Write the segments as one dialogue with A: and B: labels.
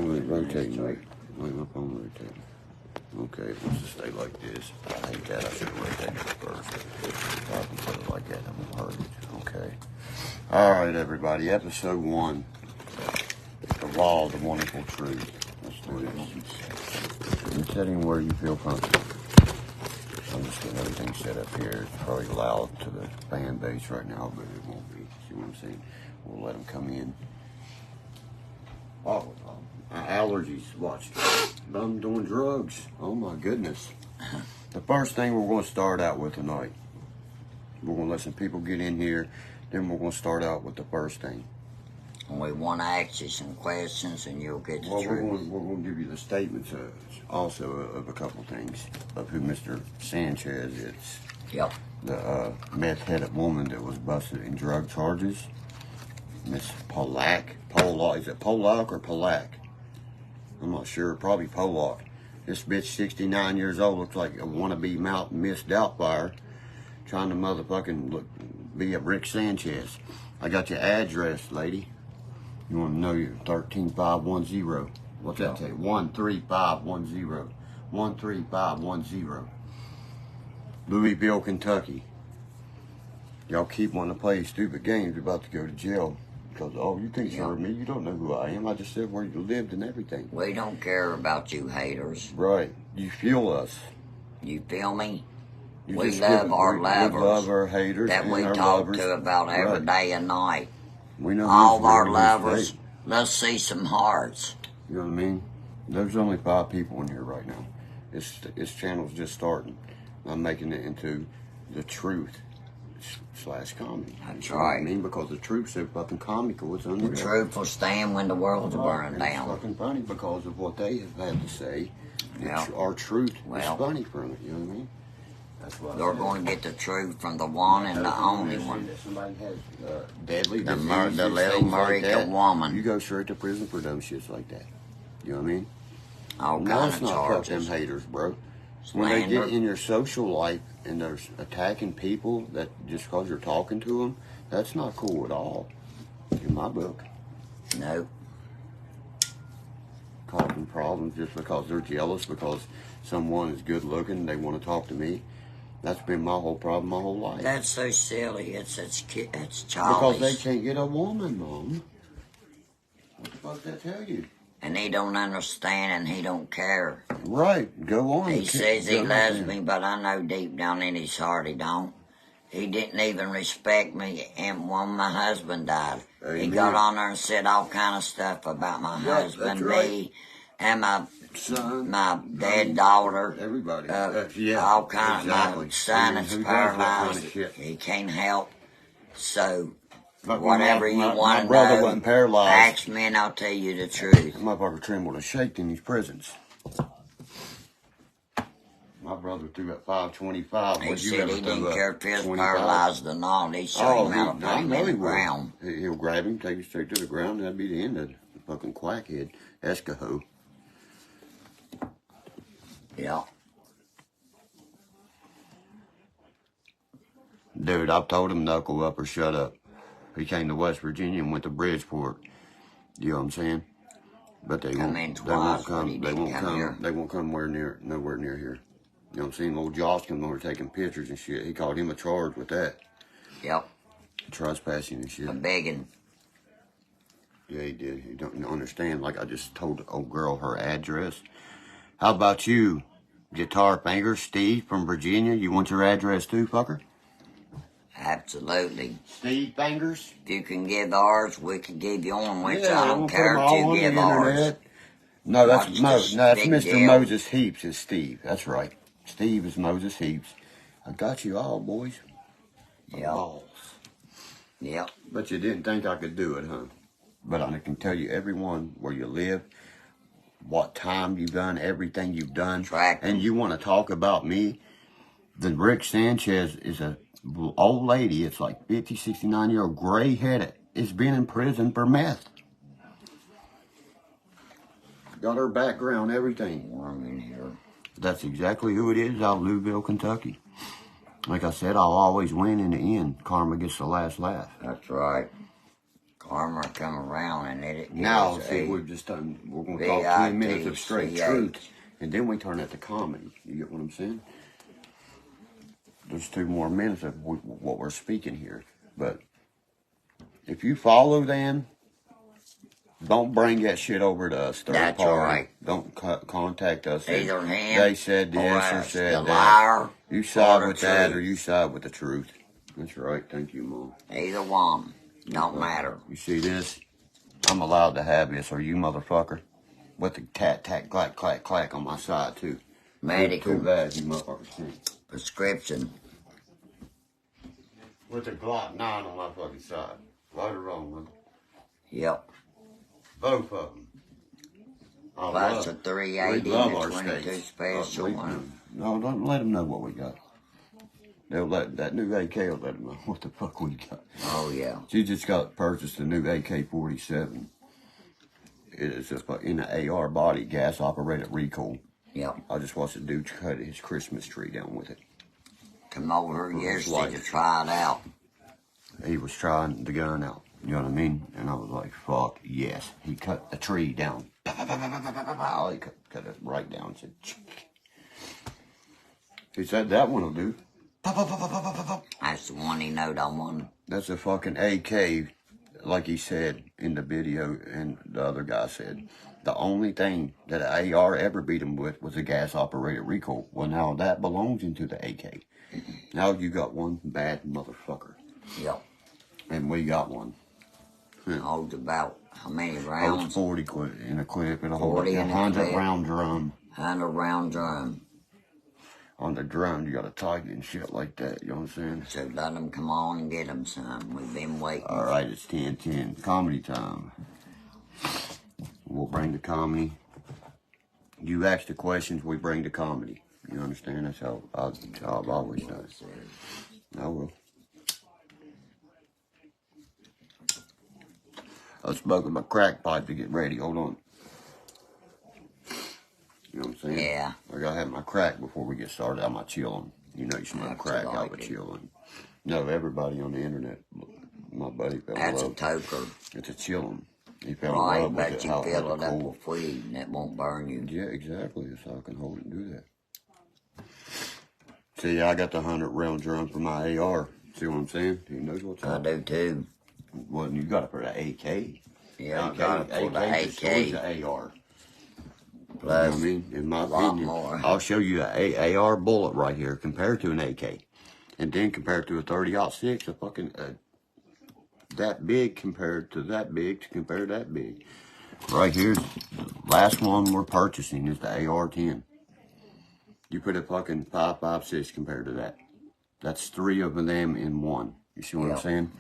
A: phone ain't rotating right. Why ain't my phone rotating? Okay, it wants to stay like this. I hate that. I should have rotated it first. If I can put it like that, it won't hurt it. Okay. Alright, everybody. Episode 1. The Law of the Wonderful Truth. Let's do this. You're sitting where you feel comfortable. I'm just getting everything set up here. It's probably loud to the fan base right now, but it won't be. See what I'm saying? We'll let them come in. Oh, allergies. Watch. I'm doing drugs. Oh my goodness. The first thing we're going to start out with tonight. We're going to let some people get in here. Then we're going to start out with the first thing.
B: We want to ask you some questions and you'll get the truth.
A: We're going to give you the statements also of a couple things of who Mr. Sanchez is.
B: Yep.
A: The meth-headed woman that was busted in drug charges. Miss Polak. Is it Polak or Polak? I'm not sure. Probably Polak. This bitch, 69 years old, looks like a wannabe Mountain Miss Doubtfire, trying to motherfucking be a Rick Sanchez. I got your address, lady. You want to know your 13510. What's that say? 13510. 13510. Louisville, Kentucky. Y'all keep wanting to play stupid games. You're about to go to jail. Because, oh, you think you're me? You don't know who I am. I just said where you lived and everything.
B: We don't care about you haters.
A: Right. You fuel us.
B: You feel me?
A: You
B: we love our lovers.
A: We love our haters
B: that we
A: our
B: talk
A: lovers.
B: To about every day and night.
A: We know
B: all of our lovers. Let's see some hearts.
A: You know what I mean? There's only 5 people in here right now. This channel's just starting. I'm making it into the truth / comedy.
B: That's
A: you know
B: right.
A: What I mean, because the truth's so fucking comical. It's unreal.
B: The truth will stand when the world's burning down.
A: It's fucking funny because of what they have had to say.
B: Yeah.
A: Our truth is funny from it. You know what I mean? That's what
B: they're going to get the truth from the one and the only one.
A: Somebody has deadly
B: the
A: little
B: American
A: like
B: woman.
A: You go straight to prison for dumb shits like that. You know what I mean?
B: All kinds of charges.
A: Fuck them haters, bro.
B: Slander.
A: When they get in your social life and they're attacking people that just because you're talking to them, that's not cool at all. In my book.
B: No.
A: Causing problems just because they're jealous because someone is good looking, they want to talk to me. That's been my whole problem my whole life.
B: That's so silly. It's childish.
A: Because they can't get a woman, Mom. What the fuck does that tell you?
B: And he don't understand and he don't care.
A: Right. Go on.
B: He says he loves me, but I know deep down in his heart he don't. He didn't even respect me, and when my husband died, he got on there and said all kind of stuff about my husband, me, and my son, my dead daughter,
A: everybody,
B: all kind of my son is paralyzed. He can't help. So whatever you want to know,
A: wasn't paralyzed.
B: Ask me and I'll tell you the truth.
A: My motherfucker trembled and shaked in these prisons. My brother threw at 525.
B: He said he didn't care if he was paralyzed or not. He showed him how to put him in the ground.
A: He'll grab him, take him straight to the ground. That'd be the end of the fucking quackhead. Escaho.
B: Yeah.
A: Dude, I've told him knuckle up or shut up. He came to West Virginia and went to Bridgeport. You know what I'm saying? But they won't come. They won't come nowhere near here. You know what I'm saying? Old Josh came over taking pictures and shit. He caught him a charge with that.
B: Yep.
A: Trespassing and shit.
B: A begging.
A: Yeah, he did. You don't understand. Like I just told the old girl her address. How about you, Guitar Finger Steve from Virginia? You want your address too, fucker?
B: Absolutely.
A: Steve Fingers?
B: If you can give ours, we can give you on, which I don't care if you give ours.
A: No, that's Mr. Moses Heaps is Steve. That's right. Steve is Moses Heaps. I got you all, boys.
B: Yep. Yep.
A: But you didn't think I could do it, huh? But I can tell you everyone where you live, what time you've done, everything you've done. And you want to talk about me? The Rick Sanchez is a old lady. It's like 50, 69-year-old, gray-headed. Has been in prison for meth. Got her background, everything.
B: Warm in here.
A: That's exactly who it is out of Louisville, Kentucky. Like I said, I'll always win in the end. Karma gets the last laugh.
B: That's right. Karma come around and it
A: now, see, we've just done, we're going to talk 10 minutes of straight truth, and then we turn it to comedy. You get what I'm saying? There's 2 more minutes of what we're speaking here. But if you follow them, don't bring that shit over to us.
B: That's
A: party.
B: Right.
A: Don't contact us.
B: Either him
A: they said this or said
B: the
A: that.
B: Liar
A: you side with
B: the
A: that
B: truth.
A: or you side with the truth. That's right. Thank you, Mom.
B: Either one. Don't matter.
A: You see this? I'm allowed to have this, or you motherfucker. With the tat, tat, clack, clack, clack on my side, too.
B: Medical.
A: Too bad, you motherfuckers.
B: Prescription.
A: With the Glock 9 on my fucking side. Right or wrong, man?
B: Yep.
A: Both of them.
B: Plus a 380 and a 22 special one.
A: No, don't let them know what we got. They'll let that new AK will let them know what the fuck we got.
B: Oh, yeah.
A: She just got purchased a new AK-47. It is just in the AR body, gas-operated recoil.
B: Yep.
A: I just watched a dude cut his Christmas tree down with it.
B: Come over here yesterday to try it out.
A: He was trying the gun out. You know what I mean? And I was like, fuck, yes. He cut the tree down. He cut it right down. He said that one will do.
B: That's the one he knowed I wanted.
A: That's a fucking AK, like he said in the video, and the other guy said. The only thing that an AR ever beat him with was a gas-operated recoil. Well, now that belongs into the AK. Now you got one bad motherfucker.
B: Yep.
A: And we got one.
B: Holds about how many rounds?
A: Holds 40 in a clip. It'll hold a 100 round drum.
B: 100 round drum.
A: On the drum, you got to tighten and shit like that. You know what I'm saying?
B: So let them come on and get them some. We've been waiting.
A: All right, it's 10:10. Comedy time. We'll bring the comedy. You ask the questions, we bring the comedy. You understand? That's how I've always done it. I will. I was smoking my crack pipe to get ready. Hold on. You know what I'm saying?
B: Yeah.
A: I gotta have my crack before we get started. I'm not chilling. You know you smoke crack out of chilling. No, everybody on the internet, my buddy fell in love.
B: That's a toker.
A: It's a chilling. He fell
B: Right,
A: in love with
B: but
A: it.
B: you fill it up with weed and it won't burn you.
A: Yeah, exactly. That's how I can hold it and do that. See, I got the 100 round drum for my AR. See what I'm saying? He knows what's up.
B: I do too.
A: Well, you got it for the AK.
B: Yeah, I got it for the AK.
A: The AR.
B: Plus,
A: you know what I mean? In my opinion, I'll show you an AR bullet right here compared to an AK. And then compared to a 30-06, a fucking that big compared to that big to compare that big. Right here, the last one we're purchasing is the AR-10. You put a fucking 5.56 compared to that. That's 3 of them in one. You see what I'm saying?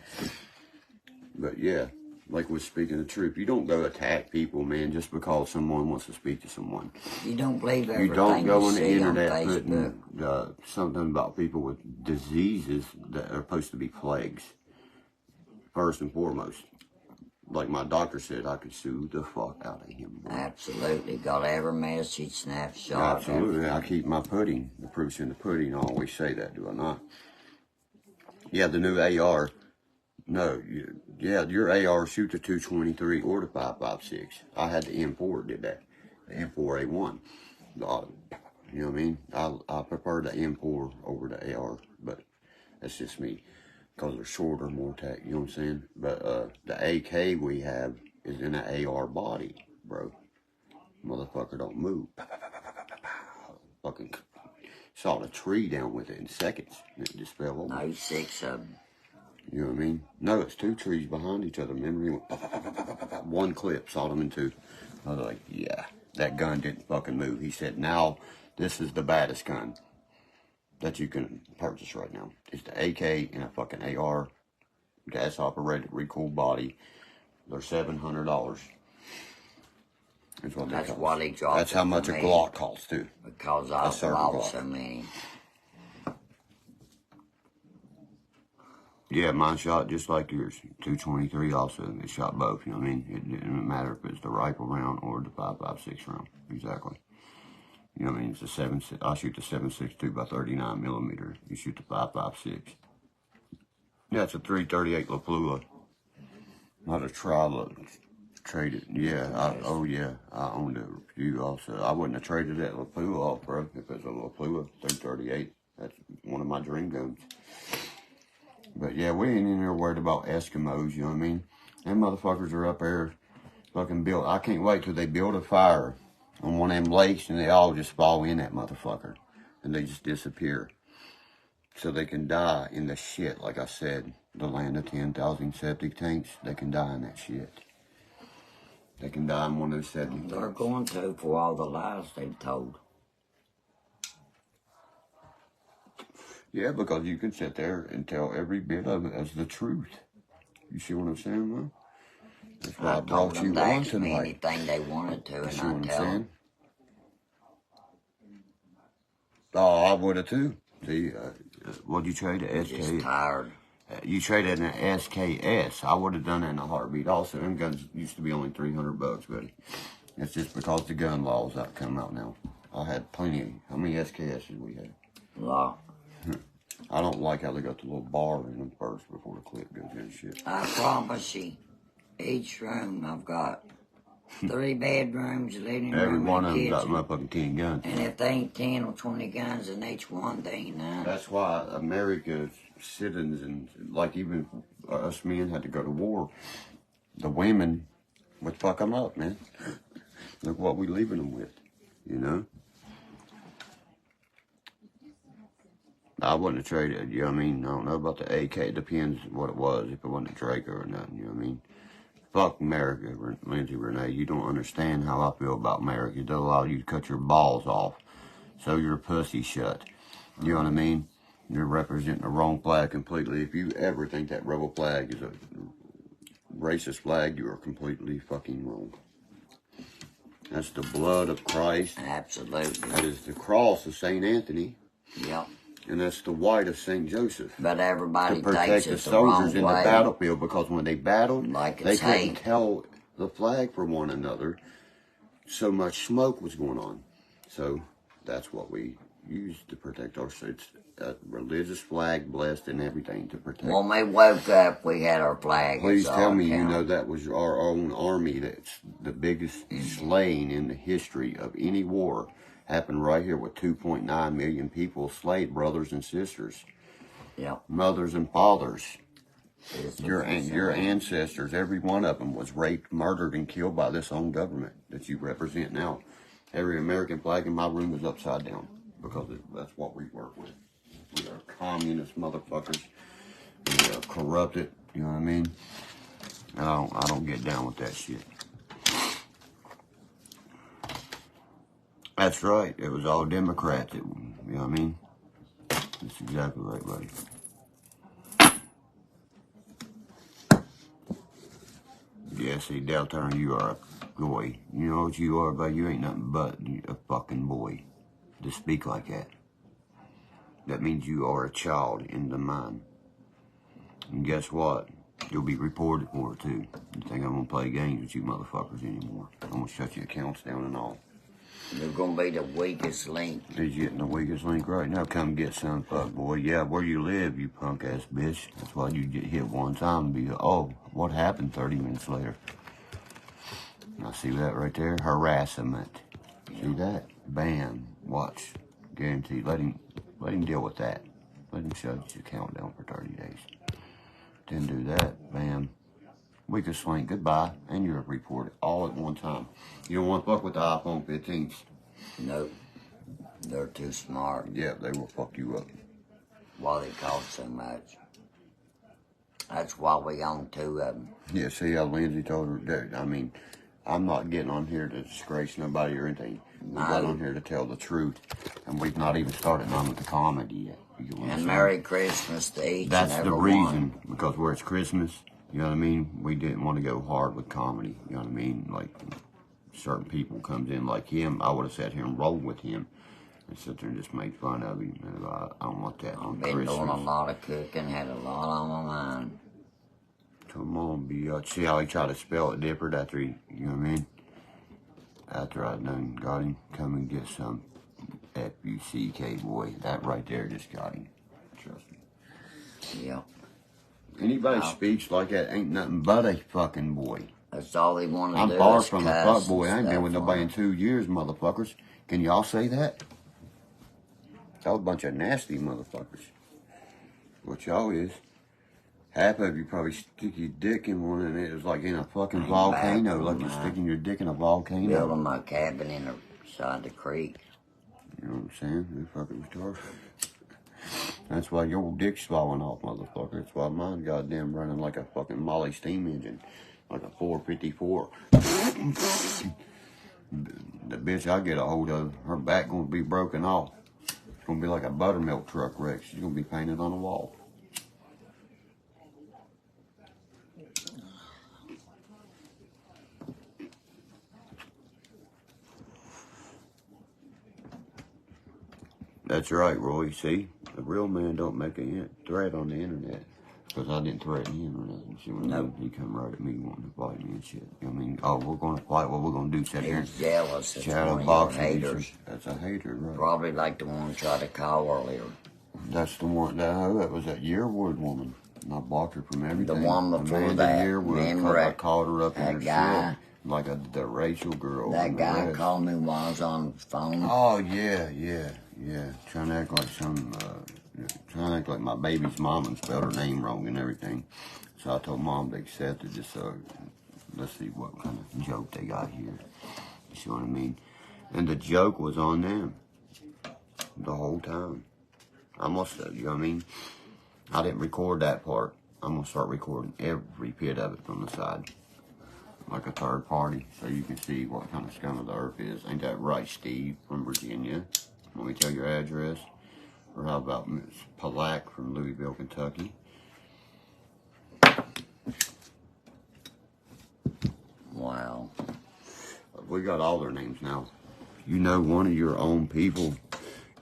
A: But yeah, like we're speaking the truth. You don't go attack people, man, just because someone wants to speak to someone.
B: You don't believe everything
A: you don't go on the internet
B: on
A: putting something about people with diseases that are supposed to be plagues. First and foremost. Like my doctor said, I could sue the fuck out of him. Bro.
B: Absolutely. Got every message, snapshot.
A: Absolutely. I keep my pudding. The proof's in the pudding. I always say that, do I not? Yeah, the new AR. No, your AR shoot the 223 or the 5.56. I had the M4 did that. The M4A1. You know what I mean? I prefer the M4 over the AR, but that's just me. Because they're shorter, more tack, you know what I'm saying? But the AK we have is in an AR body, bro. Motherfucker don't move. Fucking sawed a tree down with it in seconds. It just fell over.
B: No, 6 of them.
A: You know what I mean? No, it's 2 trees behind each other. Remember, he went one clip, sawed them in 2. I was like, yeah, that gun didn't fucking move. He said, now this is the baddest gun that you can purchase right now. It's the AK and a fucking AR, gas operated recoil body. They're $700.
B: That's what he dropped.
A: That's how much a Glock costs too.
B: Because I've lost so many.
A: Yeah, mine shot just like yours. 223 also. It shot both, you know what I mean? It didn't matter if it's the rifle round or the 5.56 round. Exactly. You know what I mean? It's a I shoot the 7.62 by 39 millimeter. You shoot the 5.56. Yeah, it's a 338 La Plula. Not a trial traded. Yeah, oh yeah, I owned a few also. I wouldn't have traded that Lapua off, bro, if it's a Lapua 338. That's one of my dream guns. But yeah, we ain't in here worried about Eskimos, you know what I mean? Them motherfuckers are up there fucking built. I can't wait till they build a fire on one of them lakes and they all just fall in that motherfucker. And they just disappear. So they can die in the shit, like I said. The land of 10,000 septic tanks, they can die in that shit. They can die in one of those septic tanks.
B: They're going to for all the lies they've told.
A: Yeah, because you can sit there and tell every bit of it as the truth. You see what I'm saying, man? That's why I brought you on tonight.
B: Anything they wanted to, and
A: see what
B: I
A: I'm
B: tell
A: saying?
B: them.
A: Oh, I would have too. See, what'd you trade? A SK?
B: Just tired.
A: You traded an SKS. I would have done that in a heartbeat. Also, them guns used to be only $300, buddy. It's just because the gun laws that come out now. I had plenty. How many SKSs did we have?
B: A lot.
A: I don't like how they got the little bar in them first before the clip goes in and shit.
B: I promise you, each room I've got 3 bedrooms, living
A: Every
B: room,
A: one
B: and
A: of them got
B: kitchen.
A: motherfucking 10 guns.
B: And if they ain't 10 or 20 guns in each one, they ain't none.
A: That's why America's citizens, and like even us men had to go to war. The women would fuck them up, man. Look what we leaving them with, you know? I wouldn't have traded, you know what I mean? I don't know about the AK. It depends what it was, if it wasn't a Draco or nothing, you know what I mean? Fuck America, Lindsay Renee. You don't understand how I feel about America. They'll allow you to cut your balls off, so your pussy shut. You know what I mean? You're representing the wrong flag completely. If you ever think that rebel flag is a racist flag, you are completely fucking wrong. That's the blood of Christ.
B: Absolutely.
A: That is the cross of St. Anthony.
B: Yep.
A: And that's the white of St. Joseph.
B: But everybody
A: to protect the soldiers in the battlefield, because when they battled, they couldn't tell the flag from one another. So much smoke was going on. So that's what we used to protect our states. A religious flag, blessed and everything to protect.
B: When we woke up, we had our flag.
A: Please tell me you know that was our own army. That's the biggest slaying in the history of any war. Happened right here with 2.9 million people slain, brothers and sisters.
B: Yep.
A: Mothers and fathers. Your ancestors, every one of them was raped, murdered, and killed by this own government that you represent now. Every American flag in my room is upside down because that's what we work with. We are communist motherfuckers. We are corrupted. You know what I mean? I don't get down with that shit. That's right. It was all Democrats. You know what I mean? That's exactly right, buddy. Yeah, see, Delturn, you are a boy. You know what you are, buddy? You ain't nothing but a fucking boy to speak like that. That means you are a child in the mind. And guess what? You'll be reported for it, too. You think I'm going to play games with you motherfuckers anymore. I'm going to shut your accounts down and all.
B: You're going to be the weakest link.
A: He's getting the weakest link right now. Come get some, fuck boy. Yeah, where you live, you punk ass bitch. That's why you get hit one time and be, oh, what happened 30 minutes later? I see that right there? Harassment. See that? Bam. Watch. Guaranteed. Let him deal with that. Let him shut your account down for 30 days. Then do that. Bam. Weakest link. Goodbye. And you're reported all at one time. You don't want to fuck with the iPhone 15s.
B: Nope. They're too smart.
A: Yeah, they will fuck you up.
B: Why they cost so much. That's why we own 2 of them.
A: Yeah, see how Lindsay told her that. I mean, I'm not getting on here to disgrace nobody or anything. We got on here to tell the truth. And we've not even started on with the comedy yet.
B: And Merry Christmas to each and every one.
A: That's the reason, because where it's Christmas, you know what I mean? We didn't want to go hard with comedy, you know what I mean? Like, certain people comes in like him, I would have sat here and rolled with him and sit there and just make fun of him. And I don't want that on Christmas.
B: I've been doing a lot of cooking, had a lot on my mind.
A: Come on, B.I. See how he tried to spell it different after he, you know what I mean? After I done got him, come and get some F-U-C-K, boy. That right there just got him. Trust me.
B: Yep.
A: Anybody speaks like that ain't nothing but a fucking boy.
B: That's all they want to
A: I'm
B: do.
A: far
B: is
A: from a fuck boy. I ain't been with nobody in 2 years, motherfuckers. Can y'all say that? Y'all a bunch of nasty motherfuckers. What y'all is. Half of you probably stick your dick in one and it was like in a fucking volcano. Like you're sticking your dick in a volcano.
B: Building my cabin in the side of the creek.
A: You know what I'm saying? You're fucking retarded. That's why your dick's falling off, motherfucker. That's why mine goddamn running like a fucking Molly steam engine. Like a 454. The bitch I get a hold of, her back gonna be broken off. It's gonna be like a buttermilk truck wreck. She's gonna be painted on the wall. That's right, Roy. See, a real man don't make a threat on the internet. Because I didn't threaten him or nothing. See what I mean? He come right at me wanting to fight me and shit. I mean, oh, we're going to fight. What we're going to do? Sit here and
B: jealous. It's
A: shadow
B: one
A: box
B: of your haters.
A: That's a hater, right?
B: Probably like the one tried to call earlier.
A: That's the one. That was that Yearwood woman. And I blocked her from everything.
B: The one before
A: Amanda
B: that.
A: Yearwood. I called her up in her
B: guy,
A: shit. Like the Rachel girl.
B: That guy called me while I was on the phone.
A: Oh, yeah. Trying to act like trying to act like my baby's mom and spelled her name wrong and everything. So I told Mom to accept it just so, let's see what kind of joke they got here. You see what I mean? And the joke was on them the whole time. You know what I mean? I didn't record that part. I'm going to start recording every bit of it from the side. Like a third party, so you can see what kind of scum of the earth is. Ain't that right, Steve from Virginia? Want me to tell your address? Or how about Miss Palak from Louisville, Kentucky?
B: Wow.
A: We got all their names now. You know, one of your own people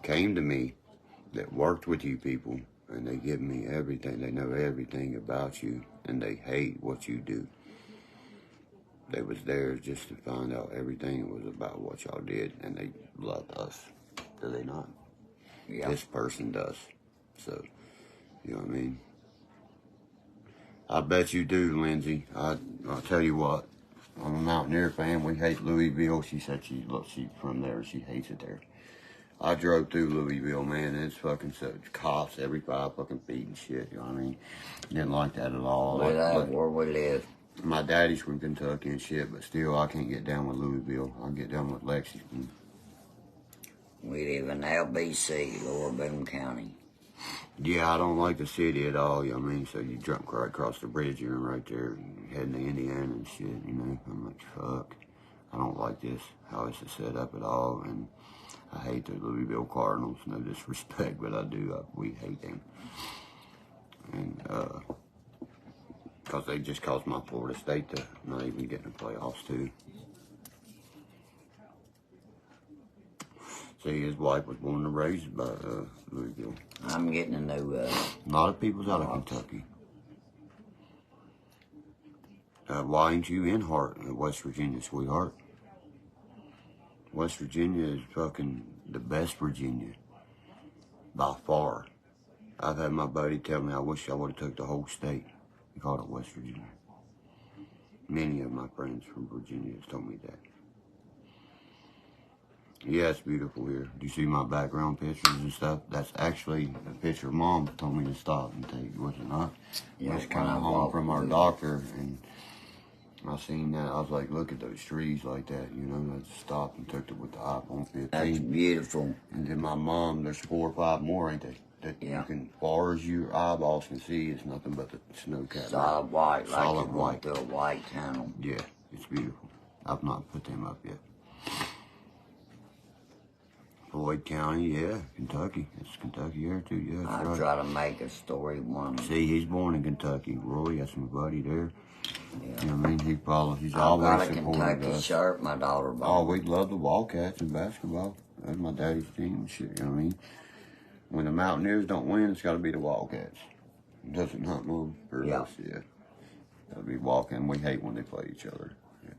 A: came to me that worked with you people, and they give me everything. They know everything about you, and they hate what you do. They was there just to find out everything was about what y'all did, and they love us. Do they not? Yeah. This person does. So, you know what I mean? I bet you do, Lindsay. I'll tell you what. I'm a Mountaineer fan. We hate Louisville. She said she's from there. She hates it there. I drove through Louisville, man, and it's fucking such cops every 5 fucking feet and shit. You know what I mean? Didn't like that at all.
B: Where we live.
A: My daddy's from Kentucky and shit, but still, I can't get down with Louisville. I'll get down with Lexington.
B: We live in LBC, Lower Boone County.
A: Yeah, I don't like the city at all, you know what I mean? So you jump right across the bridge, you're right there, heading to Indiana and shit, you know? I'm like, fuck. I don't like this, how this is set up at all, and I hate the Louisville Cardinals. No disrespect, but I do. We hate them. And, because they just caused my Florida State to not even get in the playoffs, too. See, his wife was born and raised by Louisville.
B: I'm getting a new...
A: a lot of people's out of Kentucky. Why ain't you in West Virginia, sweetheart? West Virginia is fucking the best Virginia. By far. I've had my buddy tell me I wish I would have took the whole state. He called it West Virginia. Many of my friends from Virginia have told me that. Yeah, it's beautiful here. Do you see my background pictures and stuff? That's actually a picture Mom told me to stop and take, was it not? Yeah, I was coming home from our doctor, and I seen that. I was like, look at those trees like that, you know? I just stopped and took it with the iPhone 15.
B: That's beautiful.
A: And then my mom, there's 4 or 5 more, ain't they? That you can, as far as your eyeballs can see, it's nothing but the snow cap.
B: Solid white,
A: solid
B: like
A: white.
B: Through a white tunnel.
A: Yeah, it's beautiful. I've not put them up yet. Floyd County, yeah, Kentucky. It's Kentucky here too, yeah.
B: I
A: right.
B: try to make a story one.
A: See, he's born in Kentucky. Roy, that's my buddy there.
B: Yeah.
A: You know what I mean? He's
B: I've
A: always
B: got a
A: supported
B: Kentucky
A: us.
B: shirt my daughter bought.
A: Oh, we love the Wildcats in basketball. That's my daddy's team and shit, you know what I mean? When the Mountaineers don't win, it's got to be the Wildcats. It doesn't not move for us, yeah. Got to be walking. We hate when they play each other.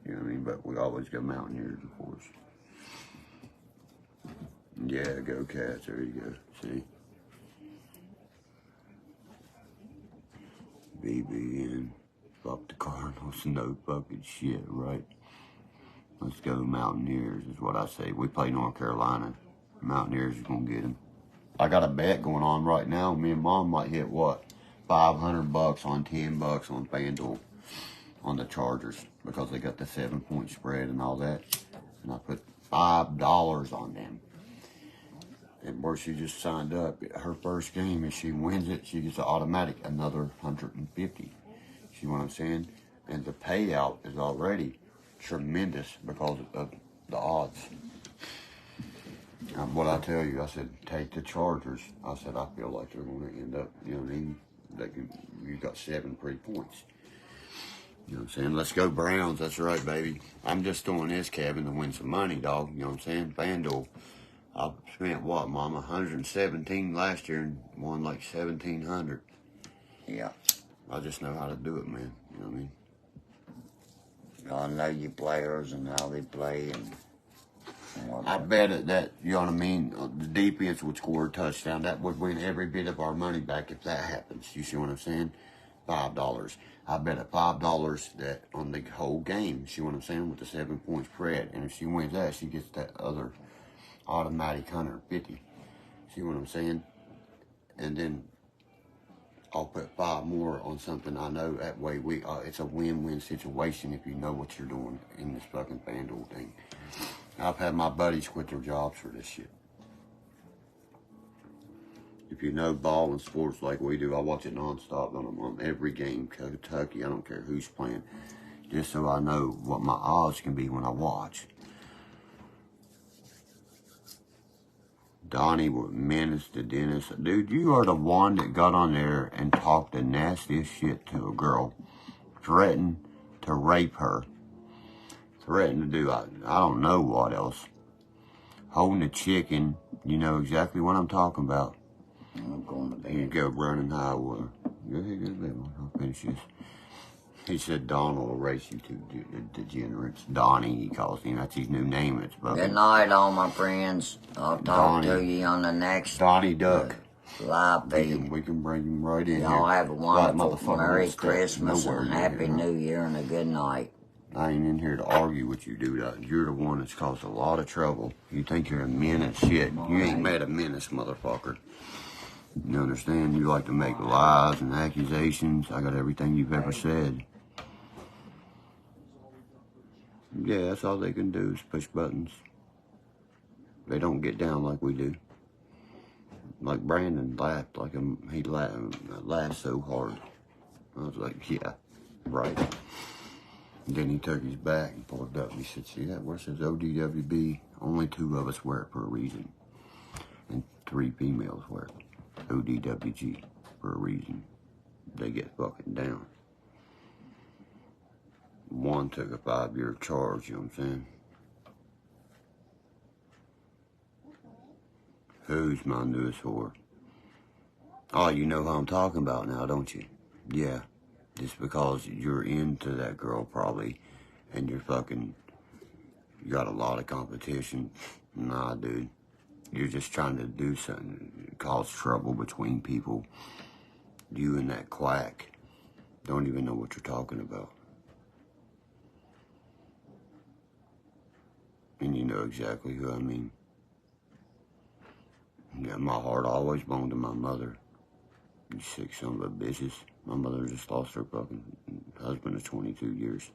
A: You know what I mean? But we always go Mountaineers, of course. Yeah, go Cats. There you go. See? BB in. Fuck the Cardinals. No fucking shit, right? Let's go Mountaineers is what I say. We play North Carolina. Mountaineers is going to get them. I got a bet going on right now. Me and Mom might hit, what, $500 on $10 on FanDuel on the Chargers because they got the 7-point spread and all that. And I put $5 on them. And where she just signed up, her first game, if she wins it, she gets an automatic another 150. See what I'm saying? And the payout is already tremendous because of the odds. What I tell you, I said, take the Chargers. I said, I feel like they're going to end up, you know what I mean? You got 7 free points. You know what I'm saying? Let's go Browns. That's right, baby. I'm just doing this, Kevin, to win some money, dog. You know what I'm saying? FanDuel. I spent, what, Mom, 117 last year and won like 1,700.
B: Yeah.
A: I just know how to do it, man. You know what I mean?
B: I know your players and how they play and
A: I bet it that, you know what I mean, the defense would score a touchdown. That would win every bit of our money back if that happens. You see what I'm saying? $5. I bet at $5 that on the whole game, see what I'm saying, with the 7-point spread. And if she wins that, she gets that other automatic 150. See what I'm saying? And then I'll put 5 more on something I know. That way it's a win-win situation if you know what you're doing in this fucking FanDuel thing. I've had my buddies quit their jobs for this shit. If you know ball and sports like we do, I watch it nonstop on every game. Kentucky, I don't care who's playing. Just so I know what my odds can be when I watch. Donnie Menace to Dennis. Dude, you are the one that got on there and talked the nastiest shit to a girl. Threatened to rape her. Threatened to do, I don't know what else. Holding a chicken. You know exactly what I'm talking about.
B: I'm going to
A: There you go, running high water. Go ahead, go ahead. I'll finish this. He said Donald will race you two degenerates. Donnie, he calls him. That's his new name. It's
B: Good night, all my friends. I'll talk to you on the next
A: Donnie Duck.
B: Live feed.
A: We can bring him right in
B: Y'all
A: here.
B: have a wonderful Merry Christmas and Happy New Year and a good night.
A: I ain't in here to argue with you, dude. You're the one that's caused a lot of trouble. You think you're a menace. Shit. You ain't made a menace, motherfucker. You understand? You like to make lies and accusations. I got everything you've ever said. Yeah, that's all they can do is push buttons. They don't get down like we do. Like Brandon laughed, like he laughed so hard. I was like, yeah, right. And then he took his back and pulled it up and he said, see that where it says ODWB? Only 2 of us wear it for a reason. And 3 females wear it. ODWG for a reason. They get fucking down. One took a 5-year charge, you know what I'm saying? Who's my newest whore? Oh, you know who I'm talking about now, don't you? Yeah. Just because you're into that girl probably and you got a lot of competition. Nah, dude. You're just trying to do something, cause trouble between people. You and that quack don't even know what you're talking about. And you know exactly who I mean. Yeah, my heart always belonged to my mother. You sick son of a bitches. My mother just lost her fucking husband of 22 years.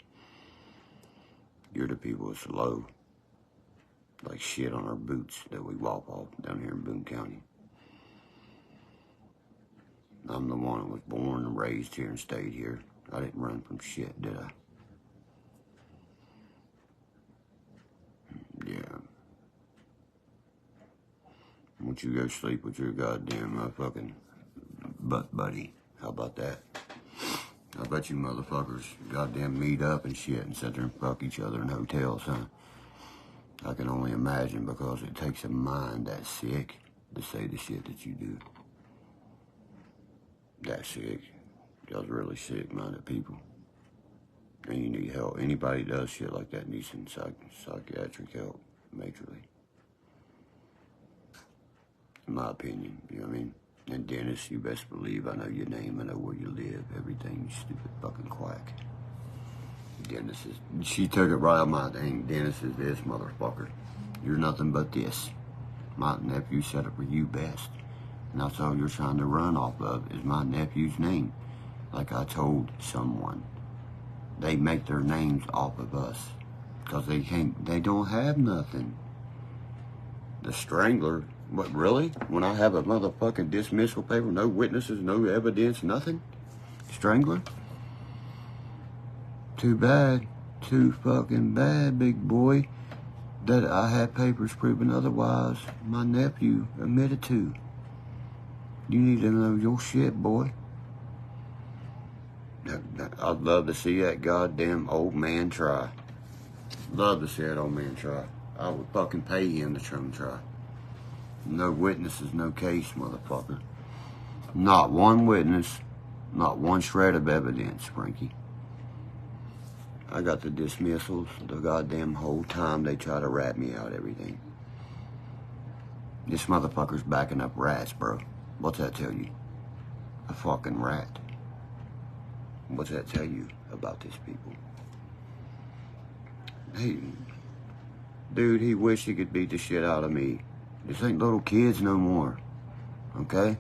A: You're the people that's low. Like shit on our boots that we walk off down here in Boone County. I'm the one that was born and raised here and stayed here. I didn't run from shit, did I? Yeah. Once you go sleep with your goddamn motherfucking butt buddy. How about that? I bet you motherfuckers goddamn meet up and shit and sit there and fuck each other in hotels, huh? I can only imagine because it takes a mind that sick to say the shit that you do. That sick. Y'all's really sick-minded people. And you need help. Anybody does shit like that needs some psychiatric help, majorly. In my opinion, you know what I mean? And Dennis, you best believe I know your name, I know where you live, everything, you stupid fucking quack. Dennis is, she took it right out of my thing. Dennis is this motherfucker. You're nothing but this. My nephew said it for you best. And that's all you're trying to run off of is my nephew's name. Like I told someone. They make their names off of us. Because they don't have nothing. The Strangler, what, really? When I have a motherfucking dismissal paper, no witnesses, no evidence, nothing? Strangler? Too bad. Too fucking bad, big boy. That I have papers proving otherwise. My nephew admitted to. You need to know your shit, boy. I'd love to see that goddamn old man try. Love to see that old man try. I would fucking pay him to try. No witnesses, no case, motherfucker. Not one witness, not one shred of evidence, Frankie. I got the dismissals the goddamn whole time they try to rat me out everything. This motherfucker's backing up rats, bro. What's that tell you? A fucking rat. What's that tell you about these people? Hey, dude, he wished he could beat the shit out of me. This ain't little kids no more, okay?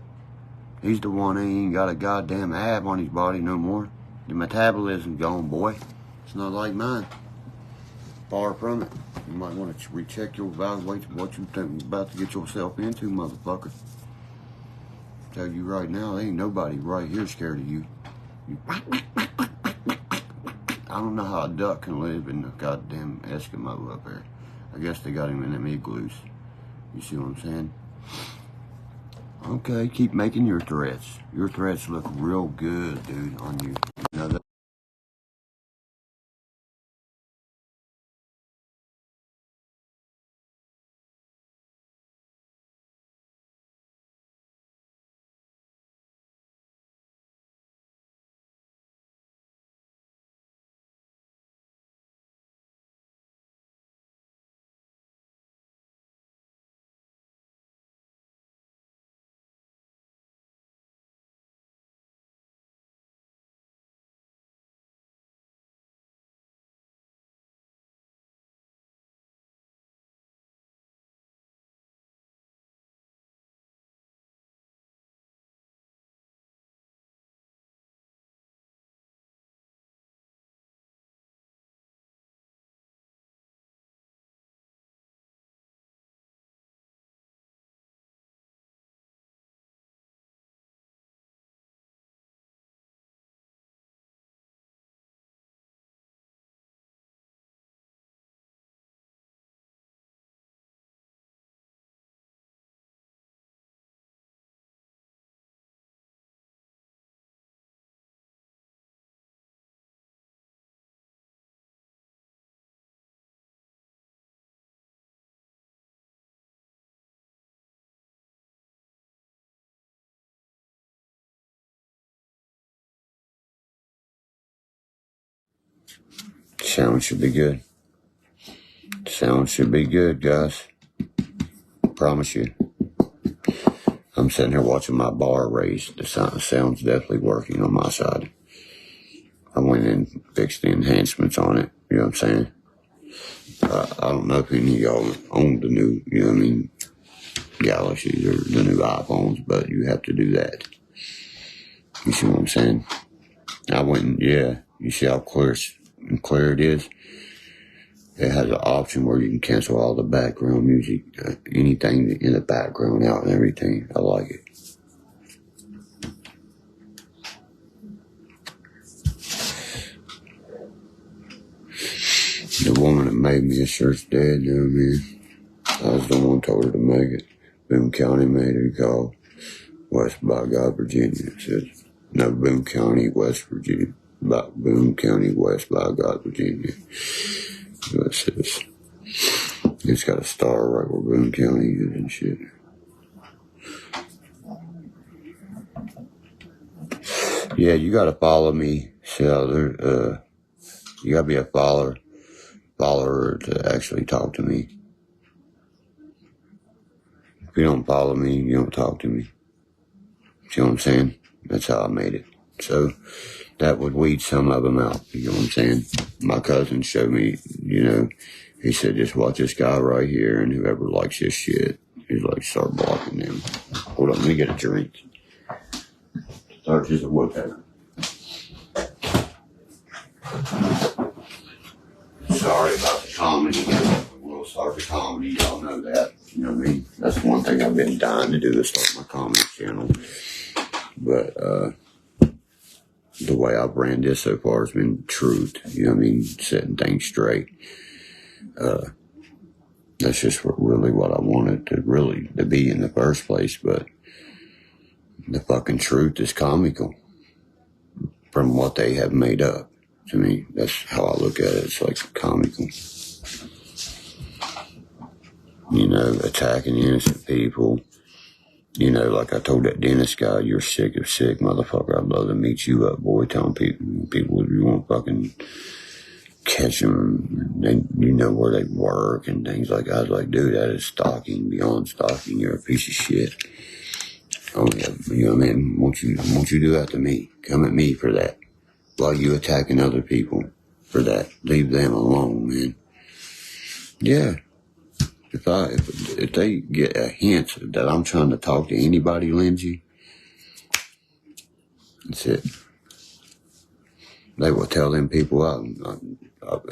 A: He's the one that ain't got a goddamn ab on his body no more. Your metabolism's gone, boy. It's not like mine. Far from it. You might want to recheck your evaluate what you think you're about to get yourself into, motherfucker. Tell you right now, there ain't nobody right here scared of you. I don't know how a duck can live in the goddamn Eskimo up there. I guess they got him in them igloos. You see what I'm saying? Okay, keep making your threats. Your threats look real good, dude, on you. You know that? Sound should be good. Sound should be good, guys. Promise you. I'm sitting here watching my bar raise. The sound's definitely working on my side. I went and fixed the enhancements on it. You know what I'm saying? I don't know if any of y'all own the new, you know what I mean, Galaxies or the new iPhones, but you have to do that. You see what I'm saying? I went and, yeah, you see how clear it is? It has an option where you can cancel all the background music, anything in the background out and everything. I like it. The woman that made me a shirt's dead, you know what I mean? I was the one told her to make it. Boone County made her call West by God, Virginia. It says, no, Boone County, West Virginia. Boone County, West by God, Virginia. So it says, it's got a star right where Boone County is and shit. Yeah, you gotta follow me. So you gotta be a follower to actually talk to me. If you don't follow me, you don't talk to me. See what I'm saying? That's how I made it. So that would weed some of them out. You know what I'm saying? My cousin showed me, he said, just watch this guy right here, and whoever likes this shit, he's like, start blocking them. Hold on, let me get a drink. Start just a woodpecker. Sorry about the comedy. We'll start the comedy, y'all know that. You know what I mean? That's one thing I've been dying to do, is start my comedy channel. But the way I've ran this so far has been truth. You know what I mean? Setting things straight. That's just really what I wanted to be in the first place. But the fucking truth is comical from what they have made up. To me, that's how I look at it. It's like comical. Attacking innocent people. Like I told that dentist guy, you're sick of sick, motherfucker. I'd love to meet you up, boy. Telling people if you want to fucking catch them, then you know where they work and things like that. I was like, dude, that is stalking, beyond stalking. You're a piece of shit. Oh yeah, you know what I mean? Won't you do that to me? Come at me for that. While you attacking other people for that. Leave them alone, man. Yeah. If they get a hint that I'm trying to talk to anybody, Lindsay, that's it. They will tell them people,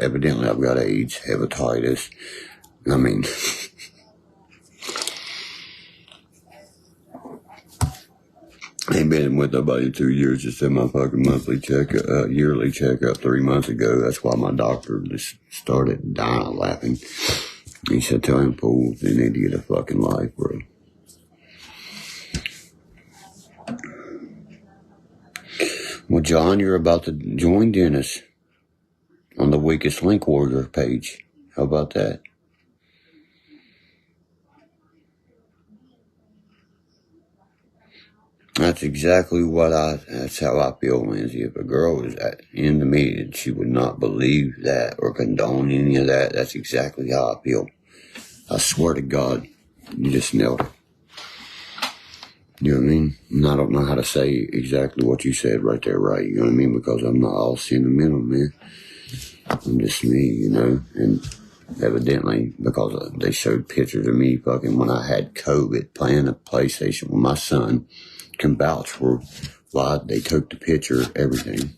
A: evidently I've got AIDS, hepatitis. I mean, I ain't been with nobody in 2 years. Just did my fucking yearly checkup 3 months ago. That's why my doctor just started dying of laughing. He said, tell him fools they need to get a fucking life, bro. Well, John, you're about to join Dennis on the Weakest Link Warrior page. How about that? That's how I feel, Lindsay. If a girl was into me, she would not believe that or condone any of that. That's exactly how I feel. I swear to God, you just nailed it. You know what I mean? And I don't know how to say exactly what you said right there, right? You know what I mean? Because I'm not all sentimental, man. I'm just me, and evidently, because they showed pictures of me fucking when I had COVID playing a PlayStation with my son, can vouch for why they took the picture, everything,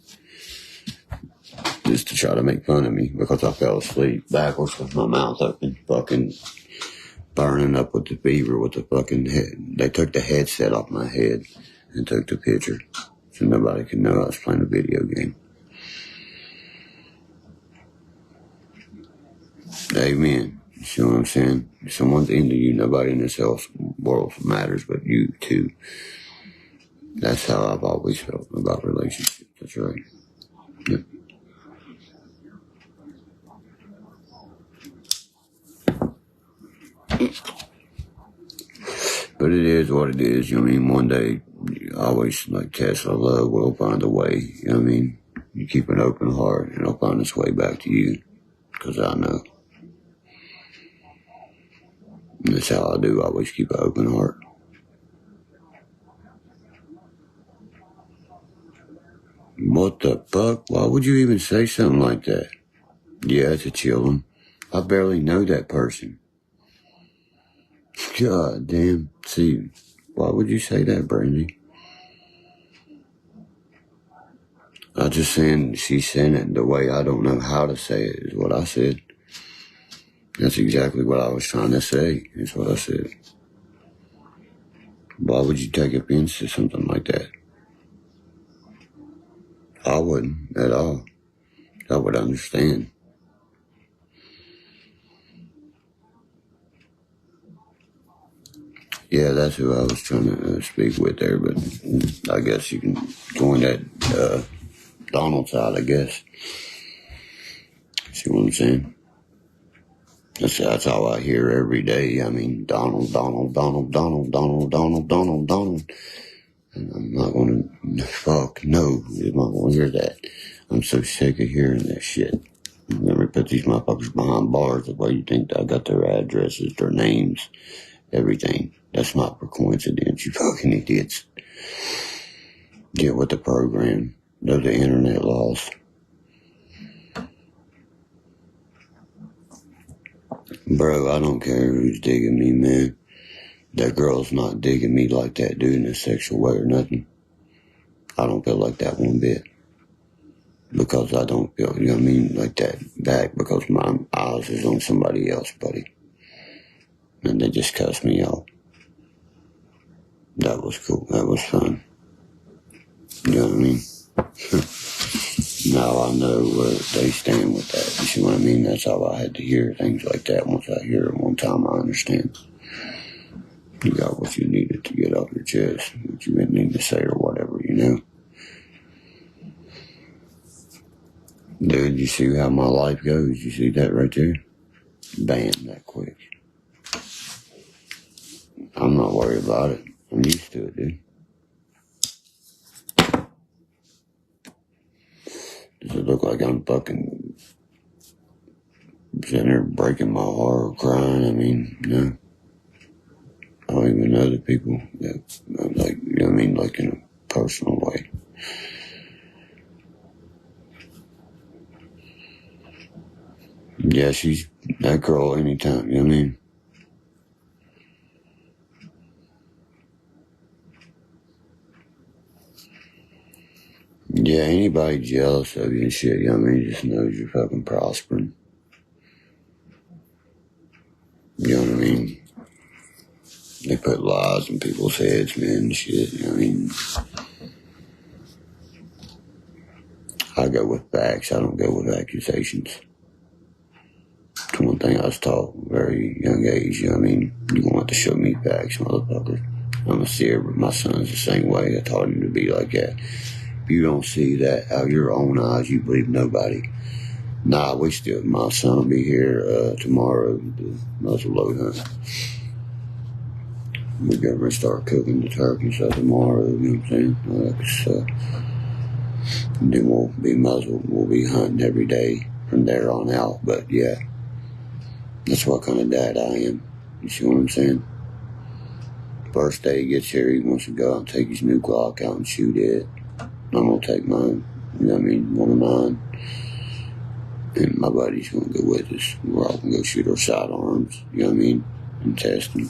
A: just to try to make fun of me because I fell asleep backwards with my mouth open, fucking burning up with the fever with the fucking head. They took the headset off my head and took the picture so nobody could know I was playing a video game. Amen. You see what I'm saying? If someone's into you, nobody in this world matters but you too. That's how I've always felt about relationships. That's right. Yep. But it is what it is. You know what I mean? One day, always like Tesla, love will find a way. You know what I mean? You keep an open heart and it'll find its way back to you. Because I know. And that's how I do. I always keep an open heart. What the fuck? Why would you even say something like that? Yeah, it's a chillin'. I barely know that person. God damn. See, why would you say that, Brandy? I just saying, she's saying it the way I don't know how to say it, is what I said. That's exactly what I was trying to say, is what I said. Why would you take offense to something like that? I wouldn't at all. I would understand. Yeah, that's who I was trying to speak with there, but I guess you can join that Donald side, I guess. See what I'm saying? That's all I hear every day. I mean, Donald. And I'm not gonna, fuck, no, I'm not gonna hear that. I'm so sick of hearing that shit. Let me put these motherfuckers behind bars the way you think I got their addresses, their names, everything. That's not for coincidence, you fucking idiots. Get with the program. Know the internet laws. Bro, I don't care who's digging me, man. That girl's not digging me like that, dude, in a sexual way or nothing. I don't feel like that one bit. Because I don't feel, you know what I mean, like that back because my eyes is on somebody else, buddy. And they just cussed me out. That was cool. That was fun. You know what I mean? Now I know where they stand with that. You see what I mean? That's all I had to hear, things like that. Once I hear it one time, I understand. You got what you needed to get off your chest, what you didn't need to say or whatever, you know? Dude, you see how my life goes? You see that right there? Bam, that quick. I'm not worried about it. I'm used to it, dude. Does it look like I'm fucking sitting there breaking my heart or crying? I mean, no. I don't even know the people that, like, you know what I mean? Like in a personal way. Yeah, she's that girl anytime, you know what I mean? Yeah, anybody jealous of you and shit, you know what I mean? Just knows you're fucking prospering. You know what I mean? They put lies in people's heads, man, and shit, you know what I mean? I go with facts, I don't go with accusations. That's one thing I was taught at a very young age, you know what I mean? You're gonna have to show me facts, motherfucker. I'm a seer, but my son's the same way. I taught him to be like that. If you don't see that out of your own eyes, you believe nobody. Nah, my son will be here tomorrow to muzzle load hunt. We're going to start cooking the turkey, so tomorrow, you know what I'm saying? Then we'll be muzzled. We'll be hunting every day from there on out. But yeah, that's what kind of dad I am. You see what I'm saying? First day he gets here, he wants to go out and take his new Glock out and shoot it. I'm going to take mine, you know what I mean, one of mine. And my buddy's going to go with us. We're all going to go shoot our sidearms, you know what I mean, and test them.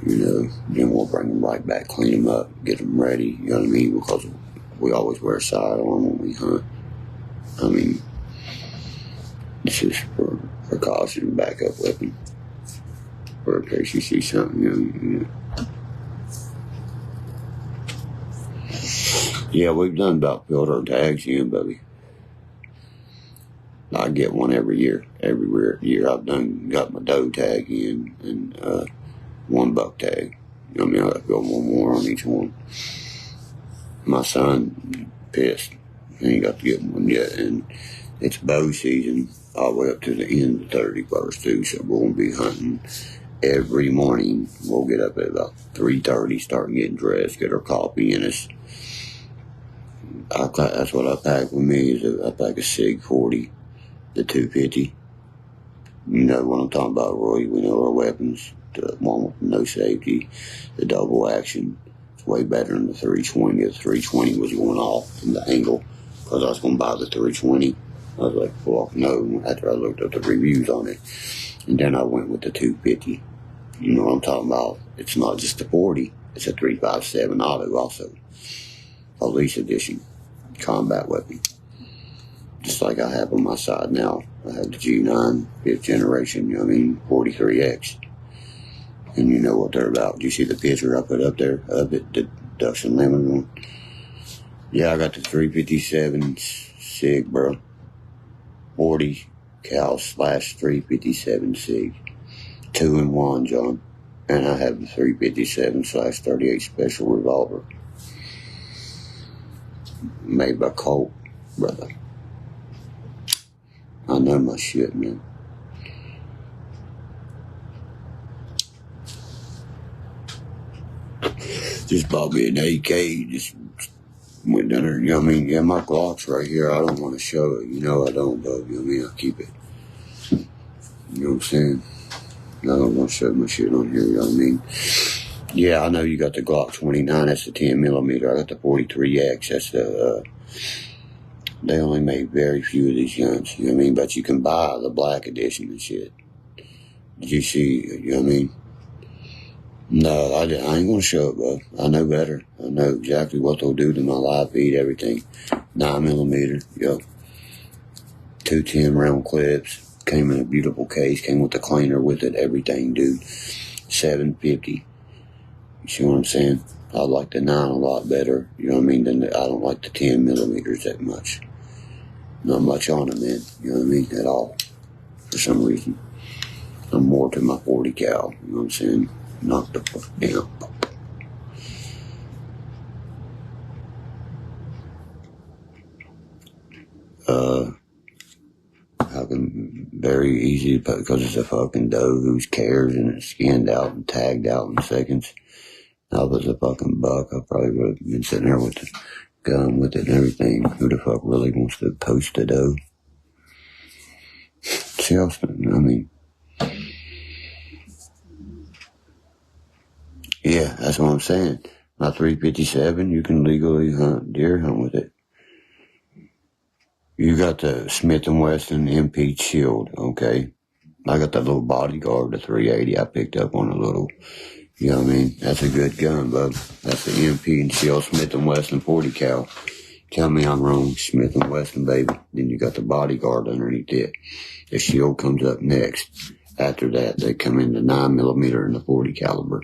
A: You know, then we'll bring them right back, clean them up, get them ready, you know what I mean, because we always wear a sidearm when we hunt. I mean, it's just for precaution, backup weapon. For in case you see something, you know. Yeah, we've done about filled our tags in, buddy. I get one every year. Every year I've got my doe tag in and one buck tag. I mean, I'll go one more on each one. My son pissed. He ain't got to get one yet, and it's bow season all the way up to the end of the 31st too. So we're gonna be hunting every morning. We'll get up at about 3:30, start getting dressed, get our coffee in us. That's what I pack with me. I pack a Sig 40, the 250. You know what I'm talking about, Roy. We know our weapons. The one with no safety, the double action. It's way better than the 320. The 320 was going off in the angle because I was going to buy the 320. I was like, fuck no, after I looked at the reviews on it. And then I went with the 250. You know what I'm talking about? It's not just a 40. It's a 357 auto also. Police edition combat weapon. Just like I have on my side now. I have the G9, 5th generation, you know what I mean, 43X. And you know what they're about. Do you see the picture I put up there of it, the ducks and lemon one? Yeah, I got the 357 Sig, bro. 40 cal / 357 Sig. 2-in-1, John. And I have the 357 / 38 special revolver. Made by Colt, brother. I know my shit, man. Just bought me an AK, just went down there, you know what I mean? Yeah, my Glock's right here. I don't want to show it, you know I don't, but you know what I mean? I keep it. You know what I'm saying? I don't want to show my shit on here, you know what I mean? Yeah, I know you got the Glock 29. That's the 10 millimeter. I got the 43X. That's the. They only make very few of these guns. You know what I mean? But you can buy the black edition and shit. Did you see? You know what I mean? No, I ain't gonna show it, bud. I know better. I know exactly what they'll do to my live feed, everything. 9 millimeter. Yup. 210 round clips. Came in a beautiful case. Came with the cleaner with it. Everything, dude. $750. You see what I'm saying? I like the 9 a lot better. You know what I mean? I don't like the 10 millimeters that much. Not much on them, man. You know what I mean? At all. For some reason. I'm more to my 40 cal. You know what I'm saying? Knock the fuck down. Very easy because it's a fucking doe who's cares and it's skinned out and tagged out in seconds. If I was a fucking buck, I probably would have been sitting there with the gun with it and everything. Who the fuck really wants to post a doe? See how I mean, yeah, that's what I'm saying. My 357, you can legally deer hunt with it. You got the Smith & Wesson MP Shield, okay? I got that little bodyguard, the 380 I picked up on a little, you know what I mean? That's a good gun, bub. That's the MP and Shield Smith & Wesson 40 cal. Tell me I'm wrong, Smith & Wesson, baby. Then you got the bodyguard underneath it. The Shield comes up next. After that, they come in the 9 millimeter and the 40 caliber.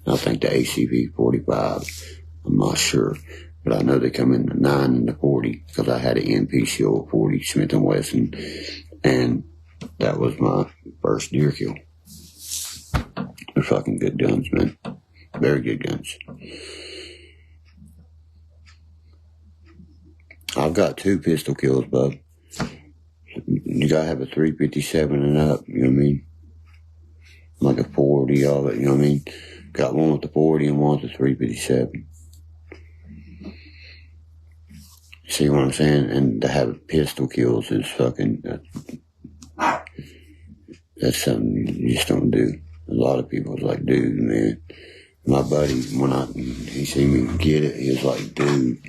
A: And I think the ACP 45. I'm not sure. But I know they come in the 9 and the 40 because I had an MP Shield 40 Smith & Wesson. And that was my first deer kill. They're fucking good guns, man. Very good guns. I've got 2 pistol kills, bub. You gotta have a 357 and up, you know what I mean? Like a 40 of it, you know what I mean? Got one with the 40 and one with the 357. See what I'm saying? And to have pistol kills is fucking, that's something you just don't do. A lot of people was like, dude, man. My buddy, when he seen me get it, he was like, dude,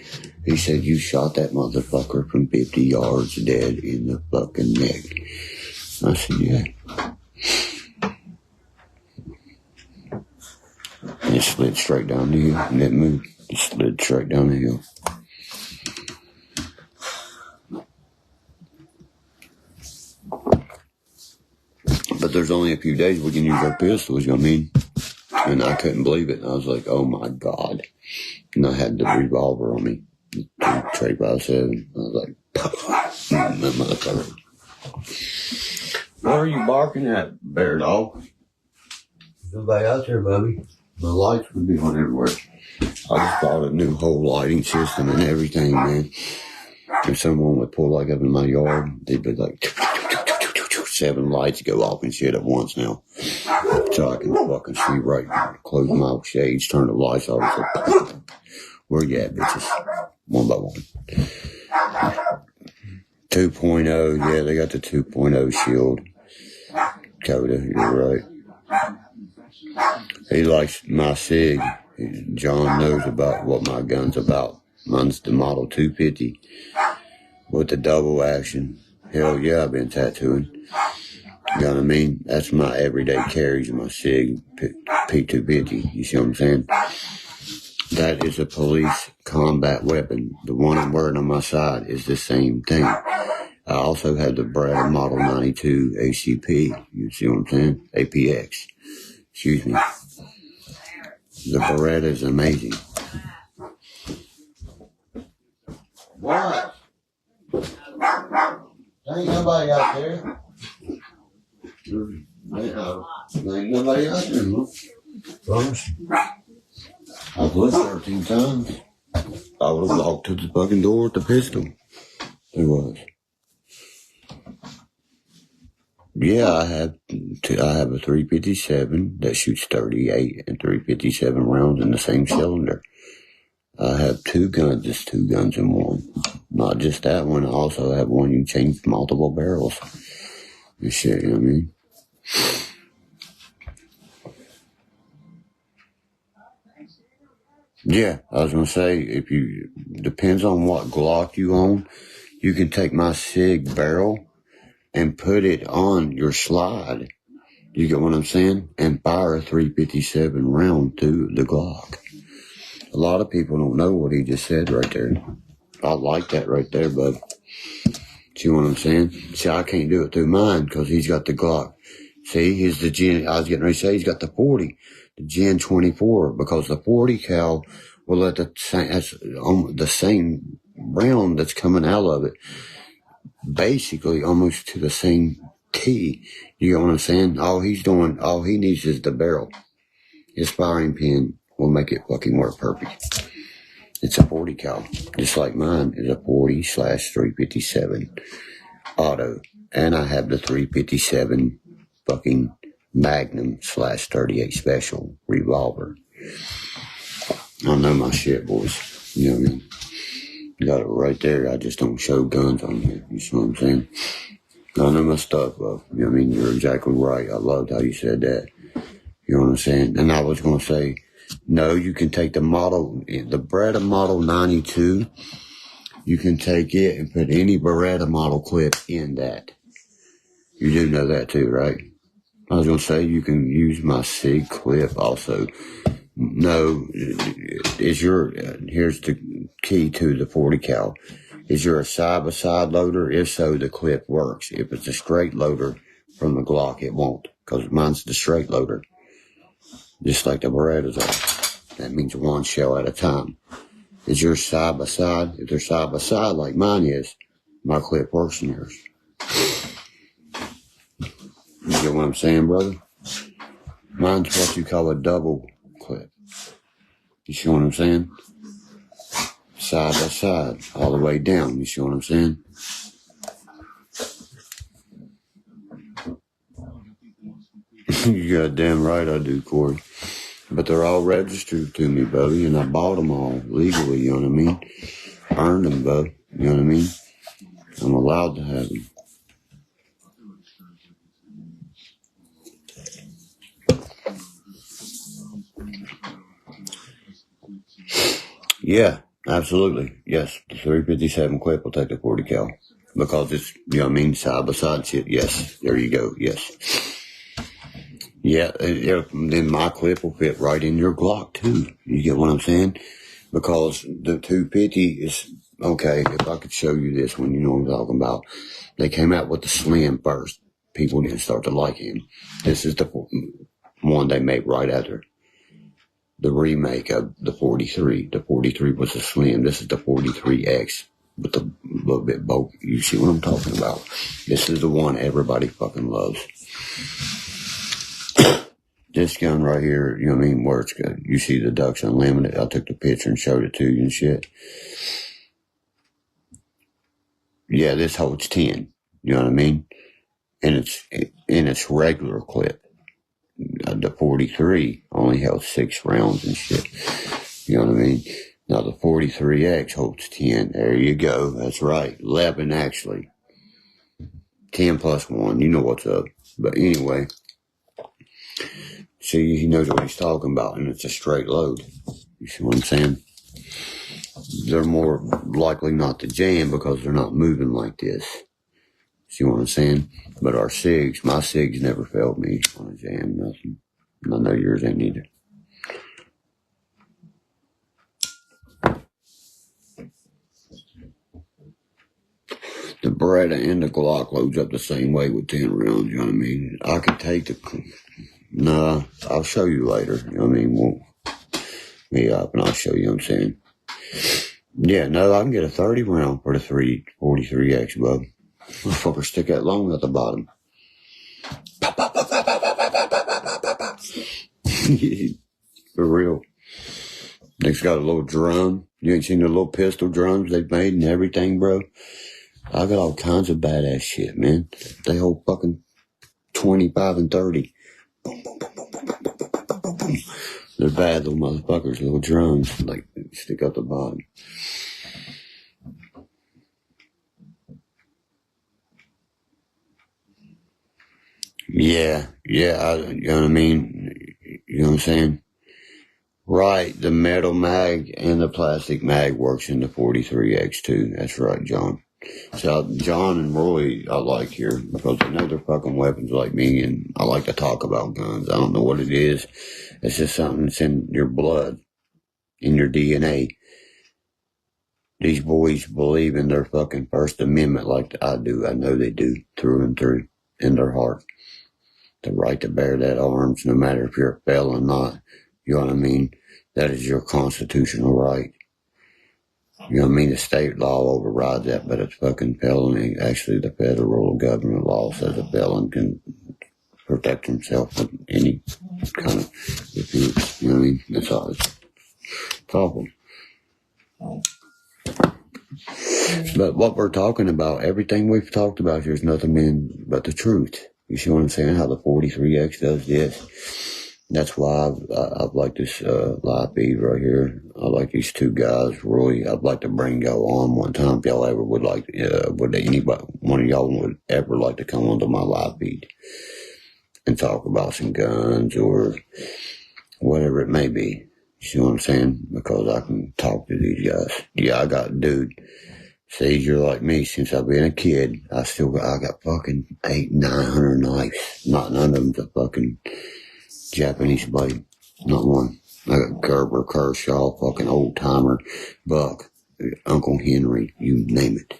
A: he said, you shot that motherfucker from 50 yards dead in the fucking neck. I said, yeah. And it slid straight down the hill and didn't move. It slid straight down the hill. But there's only a few days we can use our pistols, you know what I mean? And I couldn't believe it. I was like, oh my God. And I had the revolver on me. Trade by 7. I was like, that motherfucker. What are you barking at, bear dog? Nobody out there, Bubby. The lights would be on everywhere. I just bought a new whole lighting system and everything, man. If someone would pull like up in my yard, they'd be like, 7 lights go off and shit at once now. So I can fucking see right now. Close my shades, turn the lights off. So, where you at, bitches? One by one. 2.0, yeah, they got the 2.0 shield. Coda, you're right. He likes my SIG. John knows about what my gun's about. Mine's the Model 250 with the double action. Hell yeah, I've been tattooing. You know what I mean? That's my everyday carries, my SIG P250. You see what I'm saying? That is a police combat weapon. The one I'm wearing on my side is the same thing. I also have the Brad Model 92 ACP. You see what I'm saying? APX. Excuse me. The Beretta is amazing. What? There ain't nobody out there. There ain't nobody out there, look. Promise. I've looked 13 times. I would have walked to the fucking door with the pistol. It was. Yeah, I have a 357 that shoots 38 and 357 rounds in the same cylinder. I have 2 guns, just 2 guns in one. Not just that one, I also have one you can change multiple barrels. And shit, you know what I mean? Yeah, I was gonna say, if you, depends on what Glock you own, you can take my SIG barrel and put it on your slide. You get what I'm saying? And fire a 357 round to the Glock. A lot of people don't know what he just said right there. I like that right there, bud. See what I'm saying? See, I can't do it through mine because he's got the Glock. See, he's the Gen, I was getting ready to say he's got the 40, the Gen 24, because the 40 cal will let the same round that's coming out of it, basically almost to the same T. You know what I'm saying? All he needs is the barrel. His firing pin will make it fucking work perfect. It's a 40 cal, just like mine is a 40/357 auto. And I have the 357 fucking Magnum/38 special revolver. I know my shit, boys. You know what I mean? Got it right there. I just don't show guns on here. You see what I'm saying? I know my stuff, bro. You know what I mean? You're exactly right. I loved how you said that. You know what I'm saying? And I was going to say, no, you can take the Beretta Model 92. You can take it and put any Beretta model clip in that. You do know that too, right? I was going to say you can use my SIG clip also. No, here's the key to the 40 cal. Is your a side-by-side loader? If so, the clip works. If it's a straight loader from the Glock, it won't, because mine's the straight loader. Just like the Berettas are. That means one shell at a time. Is yours side-by-side? If they're side-by-side like mine is, my clip works in yours. You get what I'm saying, brother? Mine's what you call a double clip. You see what I'm saying? Side by side, all the way down. You see what I'm saying? You goddamn right I do, Corey. But they're all registered to me, buddy, and I bought them all legally, you know what I mean? Earned them, bud. You know what I mean? I'm allowed to have them. Yeah, absolutely. Yes, the 357 clip will take the 40 cal. Because it's, you know what I mean, side by side shit. Yes, there you go. Yes. Yeah, then my clip will fit right in your Glock too. You get what I'm saying? Because the 250 is, okay, if I could show you this one, you know what I'm talking about. They came out with the Slim first. People didn't start to like him. This is the one they made right after the remake of the 43. The 43 was the Slim. This is the 43X with a little bit bulky. You see what I'm talking about? This is the one everybody fucking loves. This gun right here, you know what I mean, where it's good. You see the Ducks Unlimited. I took the picture and showed it to you and shit. Yeah, this holds 10. You know what I mean? And it's regular clip. The 43 only held 6 rounds and shit. You know what I mean? Now the 43X holds 10. There you go. That's right. 11 actually. 10 plus 1. You know what's up. But anyway. See, he knows what he's talking about, and it's a straight load. You see what I'm saying? They're more likely not to jam because they're not moving like this. See what I'm saying? But our SIGs, my SIGs never failed me on a jam, nothing. I know yours ain't either. The Beretta and the Glock loads up the same way with 10 rounds, you know what I mean? I could take nah, I'll show you later, you know what I mean? We'll meet up and I'll show you what I'm saying. Yeah, no, I can get a 30 round for the 43X, bub. Motherfucker stick that long at the bottom. For real. It's got a little drum. You ain't seen the little pistol drums they've made and everything, bro? I got all kinds of badass shit, man. They hold fucking 25 and 30. Boom, boom, boom, boom, boom, boom, boom, boom, boom, boom. They're bad little motherfuckers, little drums, like stick up the bottom. Yeah, you know what I mean? You know what I'm saying? Right, the metal mag and the plastic mag works in the 43X too. That's right, John. So John and Roy I like here because they know they're fucking weapons like me, and I like to talk about guns. I don't know what it is. It's just something that's in your blood, in your DNA. These boys believe in their fucking First Amendment like I do. I know they do, through and through, in their heart. The right to bear that arms, no matter if you're a felon or not. You know what I mean? That is your constitutional right. You know what I mean? The state law overrides that, but it's fucking felony. Actually, the federal government law says a felon can protect himself from any kind of abuse. You know what I mean? That's all. It's awful. But what we're talking about, everything we've talked about here is nothing but the truth. You see what I'm saying? How the 43X does this. That's why I've liked this live feed right here. I like these two guys, Roy. I'd like to bring y'all on one time if y'all ever would like, would anybody, one of y'all would ever like to come onto my live feed and talk about some guns or whatever it may be. You see what I'm saying? Because I can talk to these guys. Yeah, I got, dude, see, you're like me. Since I've been a kid, I got fucking 800-900 knives. None of them's a fucking Japanese blade. Not one. I got Gerber, Kershaw, fucking old timer, Buck, Uncle Henry, you name it.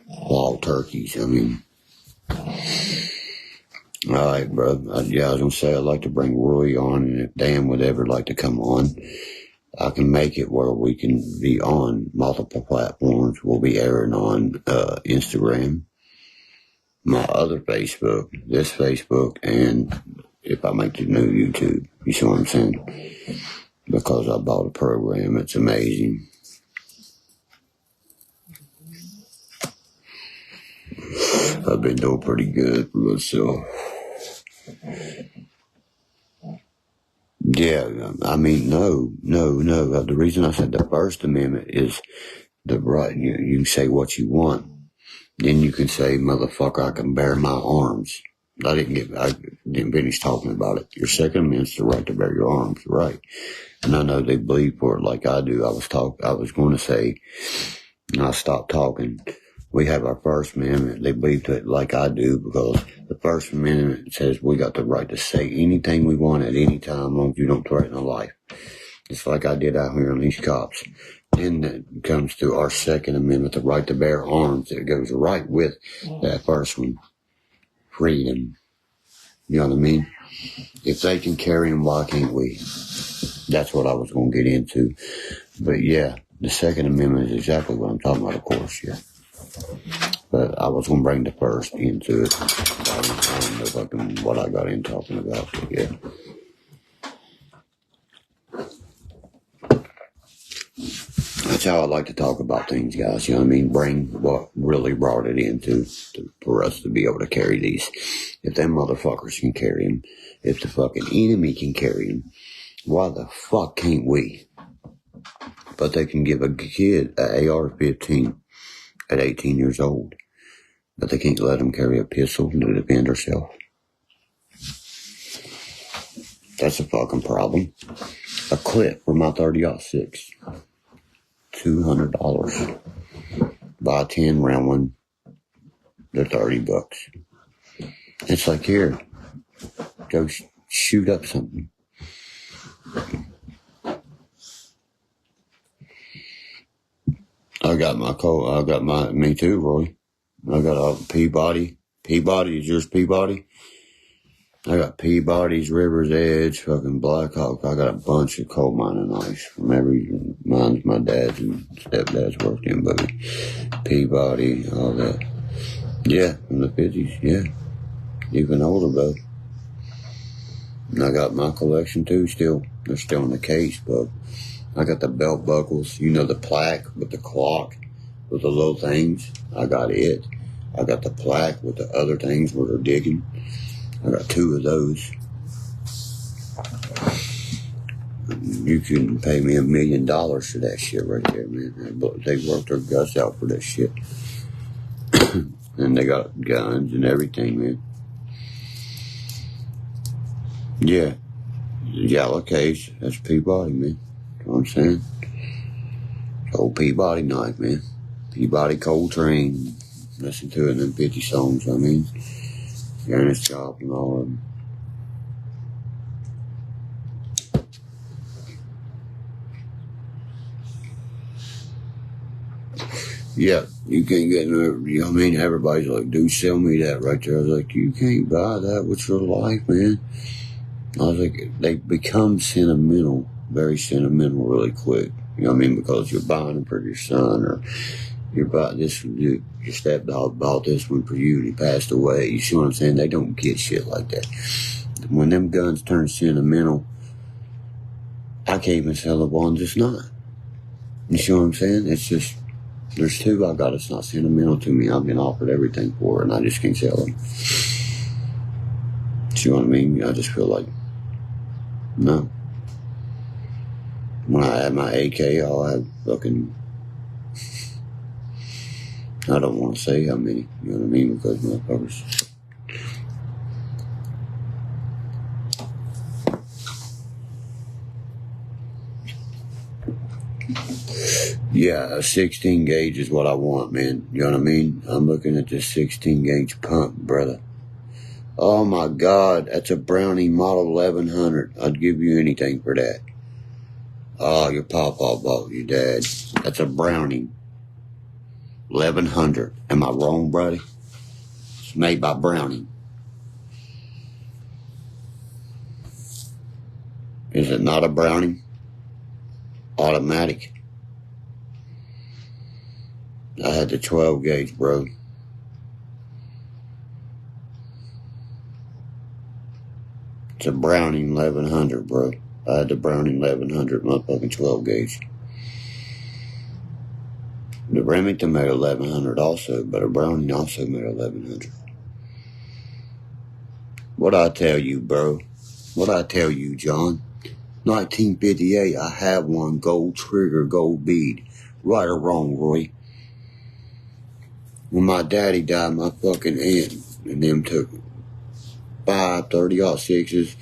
A: Wild turkeys, I mean. Alright, bro. I was gonna say I'd like to bring Roy on, and if Dan would ever like to come on, I can make it where we can be on multiple platforms. We'll be airing on Instagram, my other Facebook, this Facebook, and if I make the new YouTube. You see what I'm saying? Because I bought a program. It's amazing. I've been doing pretty good for myself. Yeah, I mean, no. The reason I said the First Amendment is the right. You can say what you want. Then you can say, motherfucker, I can bear my arms. I didn't finish talking about it. Your Second Amendment's the right to bear your arms, right? And I know they bleed for it like I do. I was going to say, and I stopped talking. We have our First Amendment. They believe it like I do because the First Amendment says we got the right to say anything we want at any time, as long as you don't threaten a life. Just like I did out here on these cops. Then it comes to our Second Amendment, the right to bear arms. It goes right with that first one. Freedom. You know what I mean? If they can carry them, why can't we? That's what I was going to get into. But yeah, the Second Amendment is exactly what I'm talking about, of course, yeah. But I was going to bring the first into it. I don't know what I got in talking about, but yeah. That's how I like to talk about things, guys. You know what I mean? Bring what really brought it into for us to be able to carry these. If them motherfuckers can carry them, if the fucking enemy can carry them, why the fuck can't we? But they can give a kid an AR-15 at 18 years old, but they can't let them carry a pistol to defend herself. That's a fucking problem. A clip for my 30-06. $200. Buy a 10-round one. They're $30. It's like, here, go shoot up something. Me too, Roy. I got a Peabody. Peabody, is yours Peabody? I got Peabody's, River's Edge, fucking Blackhawk. I got a bunch of coal mining knives from mine's my dad's and stepdad's worked in, but Peabody, all that. Yeah, from the 50s, yeah. Even older, bud. And I got my collection too, still. They're still in the case, but I got the belt buckles, the plaque with the clock, with the little things. I got it. I got the plaque with the other things where they're digging. I got 2 of those. You can pay me $1 million for that shit right there, man. They worked their guts out for that shit. And they got guns and everything, man. Yeah. The yellow case, that's Peabody, man. You know what I'm saying? Old Peabody knife, man. Peabody Coltrane. Listen to it in them 50 songs, I mean. Janis Joplin, all of them. Yeah, you can't get no, you know what I mean? Everybody's like, dude, sell me that right there. I was like, you can't buy that with your life, man. I was like, they become sentimental, very sentimental really quick. You know what I mean? Because you're buying them for your son, or you're buying this, your stepdad bought this one for you and he passed away. You see what I'm saying? They don't get shit like that. When them guns turn sentimental, I can't even sell the ones it's not. You see what I'm saying? It's just, there's two I got, it's not sentimental to me. I've been offered everything for it and I just can't sell them. See what I mean? I just feel like, no. When I have my AK, I'll have fucking, I don't want to say how many, you know what I mean? Because motherfuckers. Yeah, a 16 gauge is what I want, man. You know what I mean? I'm looking at this 16 gauge pump, brother. Oh my God, that's a Browning Model 1100. I'd give you anything for that. Oh, your papa bought your dad. That's a Browning 1100. Am I wrong, buddy? It's made by Browning. Is it not a Browning? Automatic. I had the 12 gauge, bro. It's a Browning 1100, bro. I had the Browning 1100, motherfucking 12 gauge. The Remington made 1100 also, but a Browning also made 1100. What I tell you, bro? What I tell you, John? 1958, I have one gold trigger, gold bead. Right or wrong, Roy? When my daddy died, my fucking aunt and them took 5 30-06s,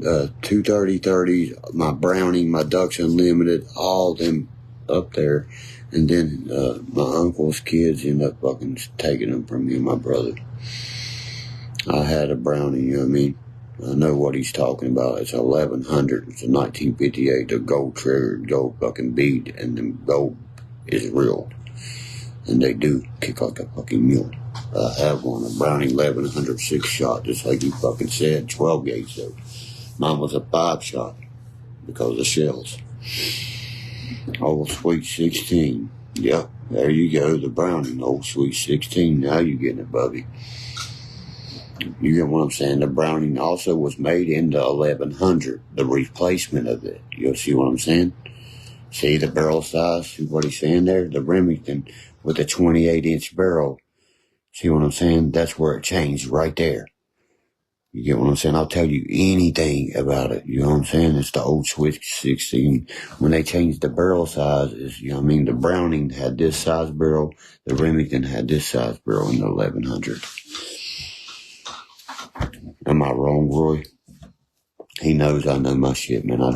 A: 2 30-30s, my Browning, my Ducks Unlimited, all them up there. And then my uncle's kids ended up fucking taking them from me and my brother. I had a Browning, you know what I mean? I know what he's talking about. It's 1100. It's a 1958. The gold trigger, gold fucking bead, and the gold is real. And they do kick like a fucking mule. I have one, a Browning 1100 6-shot, just like you fucking said, 12 gauge though. Mine was a 5-shot because of shells. Old Sweet 16. Yep, there you go, the Browning, old Sweet 16. Now you're getting it, Bubby. You get what I'm saying? The Browning also was made into 1100, the replacement of it. You see what I'm saying? See the barrel size? See what he's saying there? The Remington with a 28-inch barrel. See what I'm saying? That's where it changed right there. You get what I'm saying? I'll tell you anything about it. You know what I'm saying? It's the old Sweet 16. When they changed the barrel sizes, you know what I mean? The Browning had this size barrel. The Remington had this size barrel in the 1100. Am I wrong, Roy? He knows I know my shit, man. I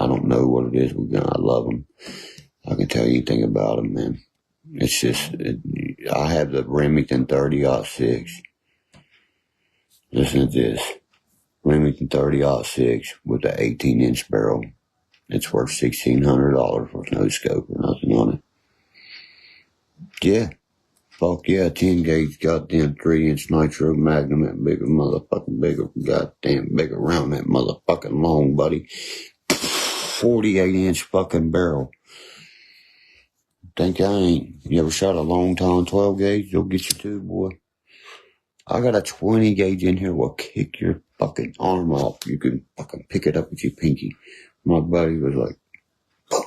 A: don't know what it is. I love him. I can tell you anything about him, man. It's just, I have the Remington 30-06. Listen to this. Remington 30-06 with the 18-inch barrel. It's worth $1,600 with no scope or nothing on it. Yeah. Fuck yeah, 10 gauge, goddamn 3-inch nitro magnum, that bigger motherfucking bigger, goddamn bigger around that motherfucking long, buddy. 48-inch fucking barrel. Think I ain't. You ever shot a long time 12 gauge? You'll get you too, boy. I got a 20 gauge in here will kick your fucking arm off. You can fucking pick it up with your pinky. My buddy was like,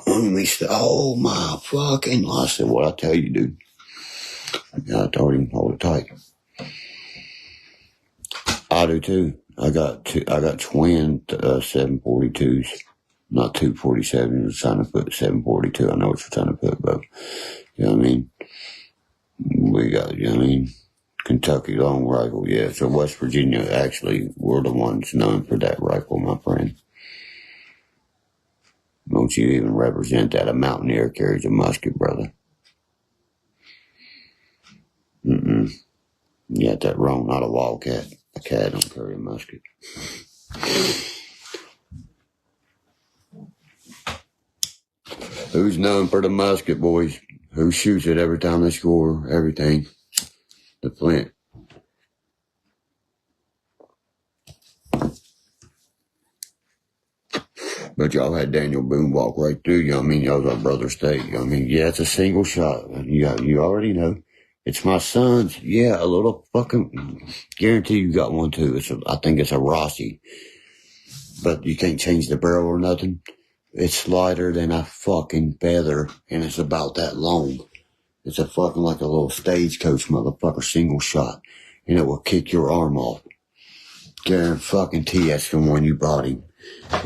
A: he said, oh my fucking, I said, what I tell you, dude. Yeah, I told him, hold it tight. I do too. I got twin 742s, not 247s. You're trying to put 742. I know what you're trying to put, but you know what I mean. We got, you know what I mean. Kentucky long rifle, yeah. So West Virginia, actually, we're the ones known for that rifle, my friend. Don't you even represent that. A mountaineer carries a musket, brother. You got that wrong. Not a wildcat. A cat don't carry a musket. Who's known for the musket, boys? Who shoots it every time they score? Everything. The Flint. But y'all had Daniel Boone walk right through. You know what I mean? Y'all was our brother state. You know what I mean? Yeah, it's a single shot. You already know. It's my son's. Yeah, a little fucking. Guarantee you got one too. I think it's a Rossi. But you can't change the barrel or nothing. It's lighter than a fucking feather, and it's about that long. It's a fucking like a little stagecoach motherfucker single shot, and it will kick your arm off. Guarantee that's the one you bought him.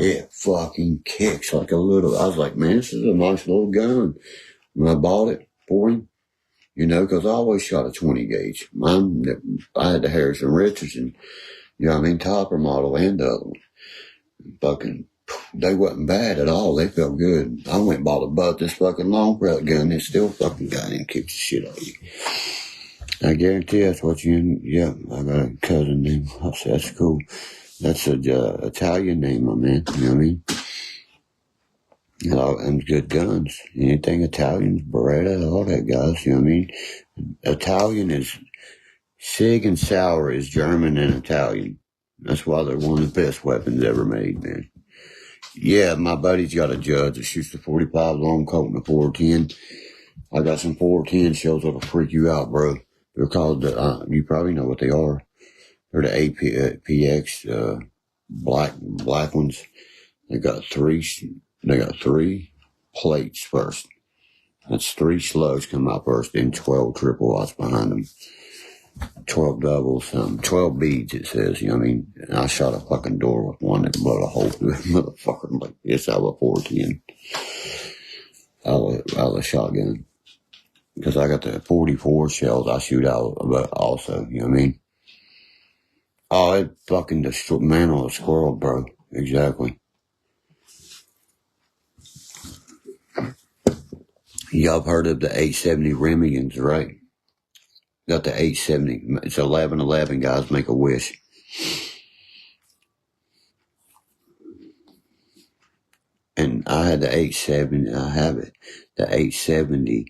A: It fucking kicks like a little. I was like, man, this is a nice little gun. When I bought it for him, you know, because I always shot a 20 gauge. Mine, I had the Harrison Richardson, you know what I mean, topper model and the other one. Fucking, they wasn't bad at all. They felt good. I went and bought a butt this fucking long pellet gun. It still fucking got in and kicked the shit out of you. I guarantee that's what you, yeah, I got a cousin named, I said, that's cool. That's a Italian name, my man. You know what I mean? And good guns. Anything Italian, Beretta, all that, guys. You know what I mean? Italian is, Sig and Sauer is German and Italian. That's why they're one of the best weapons ever made, man. Yeah, my buddy's got a Judge that shoots the 45 long Colt and the 410. I got some 410 shells that'll freak you out, bro. They're called, you probably know what they are. They're the APX, black ones. They got three plates first. That's 3 slugs come out first, then 12 triple lots behind them. 12 doubles, 12 beads, it says, you know what I mean? And I shot a fucking door with one that blew a hole through it, motherfucker. I'm like, it's out of a 410. Out of a shotgun. Because I got the 44 shells I shoot out also, you know what I mean? Oh, it fucking mantle a squirrel, bro. Exactly. Y'all have heard of the 870 Remingtons, right? Got the 870. It's 1111, guys. Make a wish. And I had the 870. I have it. The 870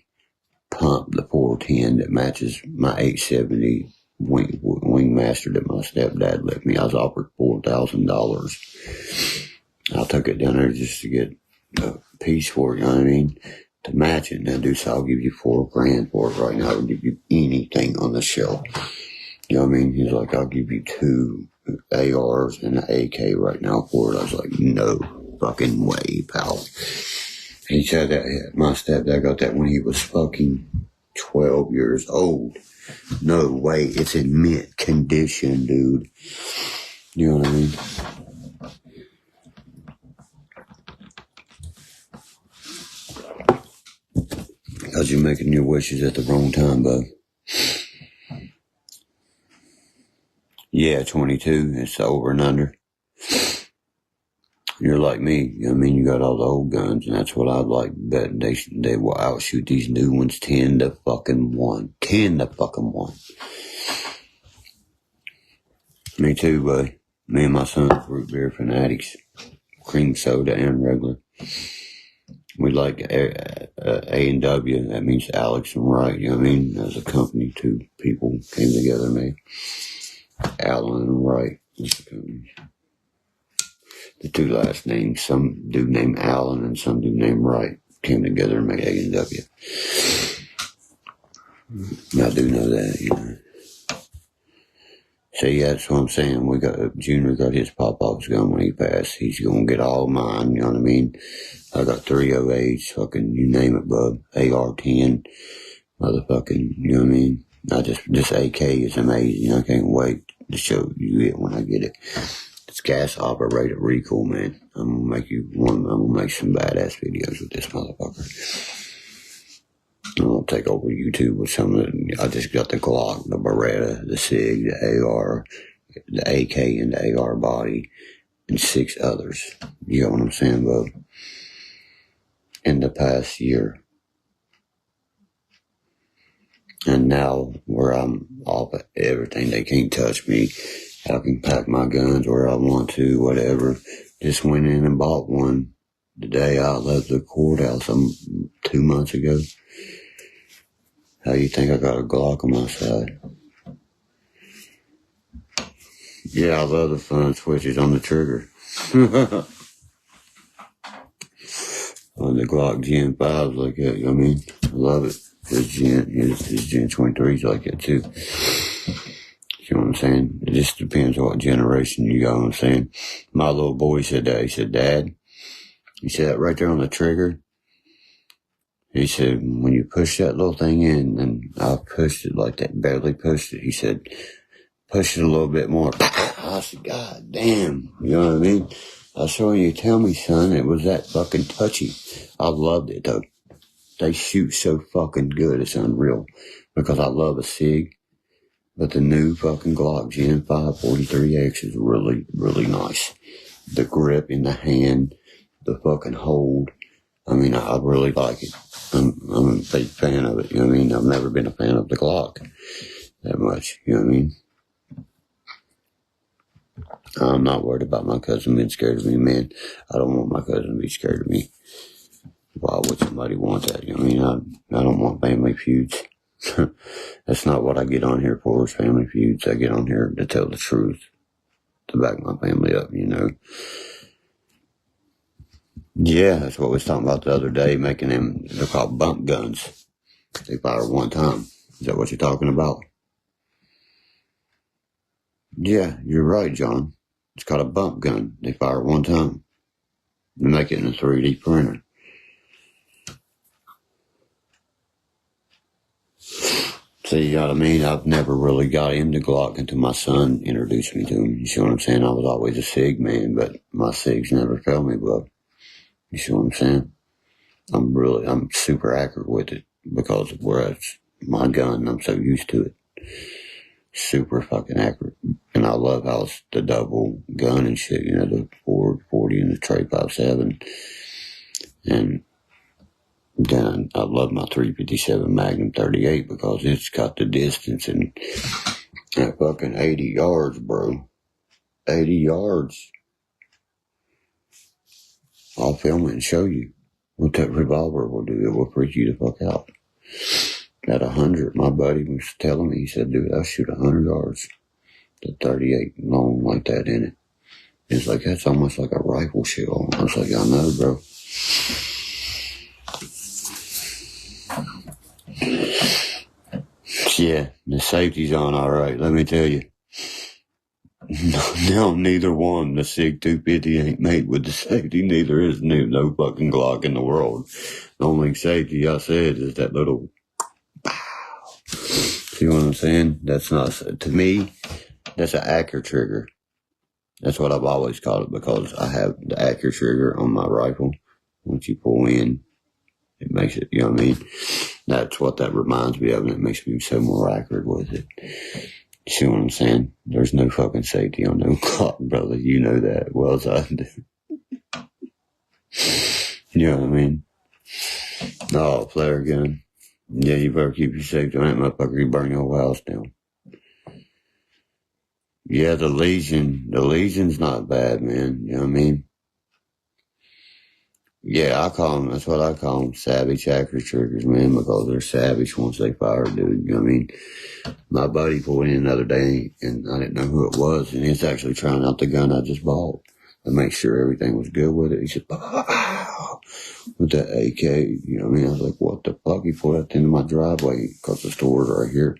A: pump, the 410 that matches my 870 wing master that my stepdad left me. I was offered $4,000. I took it down there just to get a piece for it, you know what I mean? To match it. Now, Deuce, I'll give you $4,000 for it right now. I'll give you anything on the shelf. You know what I mean? He's like, I'll give you 2 ARs and an AK right now for it. I was like, no fucking way, pal. He said that my stepdad got that when he was fucking 12 years old. No way. It's in mint condition, dude. You know what I mean? Because you're making your wishes at the wrong time, bud. Yeah, 22. It's over and under. You're like me. You know what I mean? You got all the old guns, and that's what I'd like betting. They will outshoot these new ones 10 to fucking 1. 10 to fucking 1. Me too, buddy. Me and my son are root beer fanatics. Cream soda and regular. We like A&W. That means Alex and Wright. You know what I mean? As a company, 2 people came together and made Allen and Wright. The 2 last names, some dude named Allen and some dude named Wright came together and made A&W. I do know that, you know. So yeah, that's what I'm saying. Junior got his pop-off's gun when he passed. He's gonna get all mine, you know what I mean? I got 308s, fucking, you name it, bub. AR-10, motherfucking, you know what I mean? This AK is amazing. I can't wait to show you it when I get it. It's gas operated recoil, man. I'm gonna make some badass videos with this motherfucker. I'm gonna take over YouTube with some of it. I just got the Glock, the Beretta, the SIG, the AR, the AK and the AR body, and 6 others. You know what I'm saying, bub? in the past year. And now where I'm off of everything, they can't touch me. I can pack my guns where I want to, whatever. Just went in and bought one the day I left the courthouse 2 months ago. How you think I got a Glock on my side? Yeah, I love the fun switches on the trigger. On the Glock Gen 5s like that, you know what I mean? I love it. His Gen 23's like that too. You know what I'm saying? It just depends on what generation you got, what I'm saying? My little boy said that. He said, Dad, he said that right there on the trigger. He said, when you push that little thing in, and I pushed it like that, barely pushed it. He said, push it a little bit more. I said, God damn. You know what I mean? I said, when you tell me, son, it was that fucking touchy. I loved it, though. They shoot so fucking good, it's unreal. Because I love a SIG. But the new fucking Glock Gen 5 43X is really, really nice. The grip in the hand, the fucking hold. I mean, I really like it. I'm a big fan of it, you know what I mean? I've never been a fan of the Glock that much, you know what I mean? I'm not worried about my cousin being scared of me, man. I don't want my cousin to be scared of me. Why would somebody want that? You know what I mean? I don't want family feuds. That's not what I get on here for, is family feuds. I get on here to tell the truth, to back my family up, you know. Yeah, that's what we was talking about the other day, making them, they're called bump guns. They fire one time. Is that what you're talking about? Yeah, you're right, John. It's called a bump gun. They fire one time. They make it in a 3D printer. See, you know what I mean? I've never really got into Glock until my son introduced me to him. You see what I'm saying? I was always a SIG man, but my SIGs never fell me, bud. You see what I'm saying? I'm super accurate with it because of where it's my gun. I'm so used to it. Super fucking accurate. And I love how it's the double gun and shit, you know, the 440 and the Tray 57. And then I love my 357 Magnum 38 because it's got the distance and that fucking 80 yards, bro. 80 yards. I'll film it and show you what that revolver will do. It will freak you the fuck out. At 100, my buddy was telling me, he said, dude, I'll shoot 100 yards. The 38 long like that in it. It's like, that's almost like a rifle shell. I was like, I know, bro. Yeah, the safety's on all right, let me tell you. No, neither one. The SIG 250 ain't made with the safety. Neither is no fucking Glock in the world. The only safety I said is that little pow. See what I'm saying? That's not, to me, that's an accurate trigger. That's what I've always called it because I have the accurate trigger on my rifle. Once you pull in, it makes it, you know what I mean? That's what that reminds me of, and it makes me so more accurate with it. You see what I'm saying? There's no fucking safety on no Glock, brother. You know that well as I do. You know what I mean? Oh, flare gun. Yeah, you better keep your safety on that motherfucker. You burn your whole house down. Yeah, the Legion's not bad, man. You know what I mean? Yeah, that's what I call them, savage accurate triggers, man, because they're savage once they fire, dude. You know what I mean? My buddy pulled in the other day, and I didn't know who it was, and he's actually trying out the gun I just bought to make sure everything was good with it. He said, pow, with that AK, you know what I mean? I was like, what the fuck? He pulled that into my driveway because the store's right here.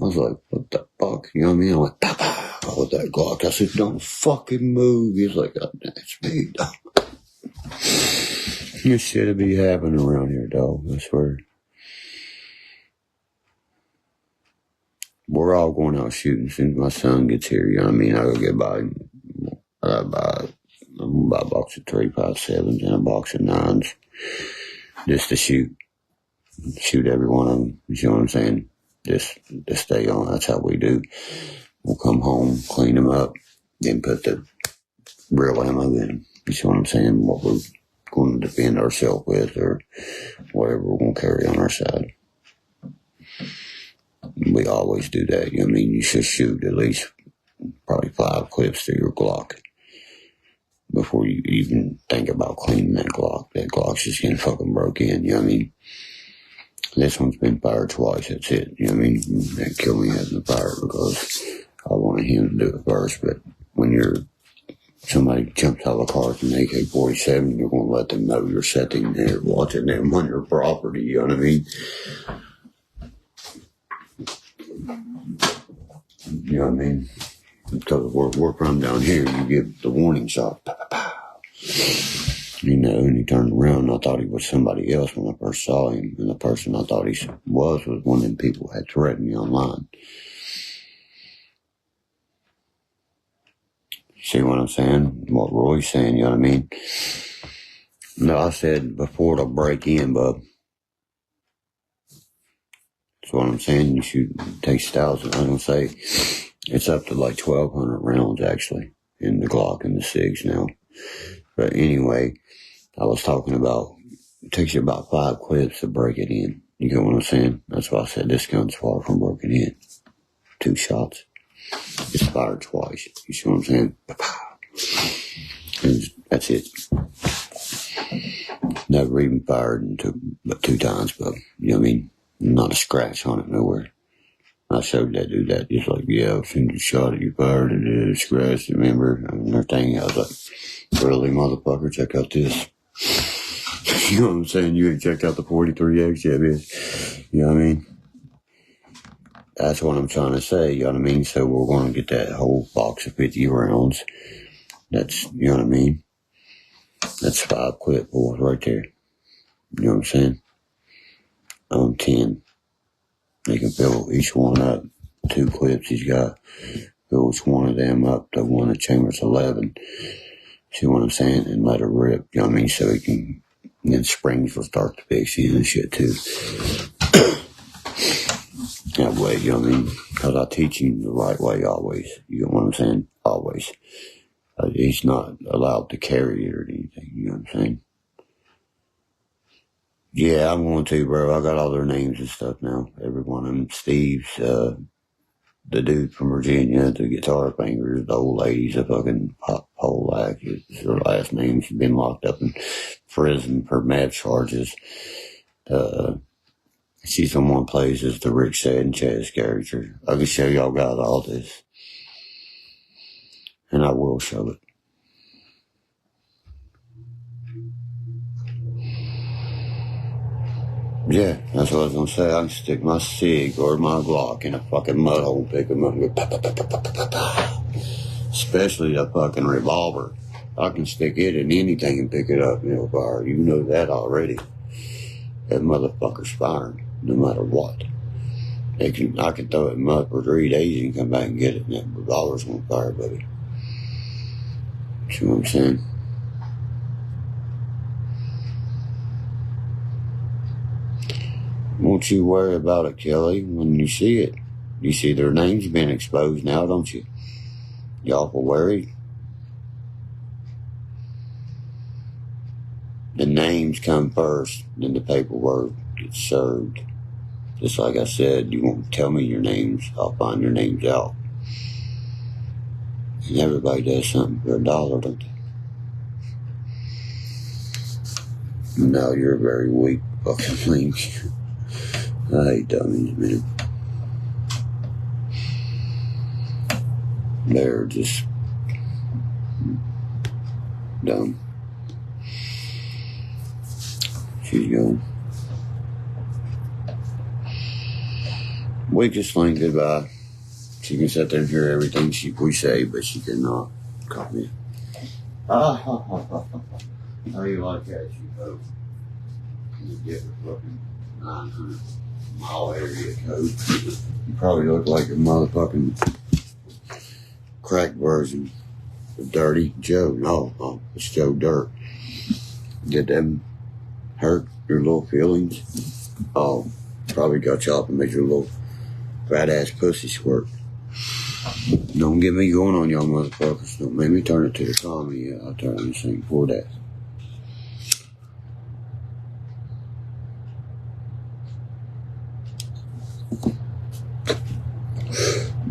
A: I was like, what the fuck? You know what I mean? I went, pow, pow, with that Glock. I said, don't fucking move. He was like, oh, it's me, dog. This shit'll be happening around here, dog. I swear. We're all going out shooting as soon as my son gets here. You know what I mean? I go get by. I'm gonna buy a box of 357s and a box of 9s just to shoot every one of them. You know what I'm saying? Just to stay on. That's how we do. We'll come home, clean them up, then put the real ammo in. You see what I'm saying? What we going to defend ourselves with, or whatever we're going to carry on our side. We always do that. I mean, you should shoot at least probably 5 clips through your Glock before you even think about cleaning that Glock. That Glock's just getting fucking broke in, you know what I mean? This one's been fired twice, that's it. You know what I mean? That killed me having the fire because I wanted him to do it first. But when somebody jumps out of a car with an AK-47, you're going to let them know you're sitting there watching them on your property, you know what I mean? You know what I mean? Because we're from down here, you give the warning shot, pow, pow, pow. You know, and he turned around and I thought he was somebody else when I first saw him. And the person I thought he was one of them people who had threatened me online. See what I'm saying? What Roy's saying, you know what I mean? No, I said before to break in, bub. That's what I'm saying. You shoot, it takes thousands. I'm going to say it's up to like 1,200 rounds actually in the Glock and the SIGs now. But anyway, I was talking about, it takes you about 5 clips to break it in. You get what I'm saying? That's why I said this gun's far from broken in. 2 shots. It's fired twice. You see what I'm saying? And that's it. Never even fired but 2 times, but you know what I mean? Not a scratch on it nowhere. I showed that dude that. He's like, yeah, I've seen the shot that you fired and it scratched, remember? And everything. I was like, really, motherfucker, check out this. You know what I'm saying? You ain't checked out the 43X yet, bitch. You know what I mean? That's what I'm trying to say, you know what I mean? So we're going to get that whole box of 50 rounds. That's, you know what I mean? That's 5 clip balls right there. You know what I'm saying? 10. They can fill each one up. 2 clips he's got. Fill each one of them up to one of Chambers 11. See what I'm saying? And let it rip, you know what I mean? So he can, and then springs will start to fix you and shit too. That way, you know what I mean? Because I teach him the right way always. You know what I'm saying? Always. He's not allowed to carry it or anything. You know what I'm saying? Yeah, I'm going to, bro. I got all their names and stuff now. Every one of them. Steve's, the dude from Virginia, the guitar fingers, the old lady's a fucking Polak. It's her last name. She's been locked up in prison for meth charges. She's from one place, as the Rick said, and Chad's character. I can show y'all guys all this. And I will show it. Yeah, that's what I was gonna say. I can stick my SIG or my Glock in a fucking mud hole and pick them up and go pa pa pa pa pa pa pa. Especially the fucking revolver. I can stick it in anything and pick it up and it'll fire. You know that already. That motherfucker's firing, no matter what. I can throw it in mud for 3 days and come back and get it, and that revolver's gonna fire, buddy. See what I'm saying? Won't you worry about it, Kelly, when you see it. You see their names being exposed now, don't you? You awful worried? The names come first, then the paperwork gets served. Just like I said, you won't tell me your names, I'll find your names out. And everybody does something for $1, don't they? No, you're very weak fucking link. I hate dummies, man. They're just dumb. She's gone. We just link goodbye. She can sit there and hear everything we say, but she cannot comment. How do you like that, you folks? You get a fucking 900-mile area code. You probably look like a motherfucking crack version of Dirty Joe. No, it's Joe Dirt. Did them hurt your little feelings? Oh, probably got you up and made your little fat ass pussy squirt. Don't get me going on y'all motherfuckers. Don't make me turn it to the comedy. I'll turn this thing for that.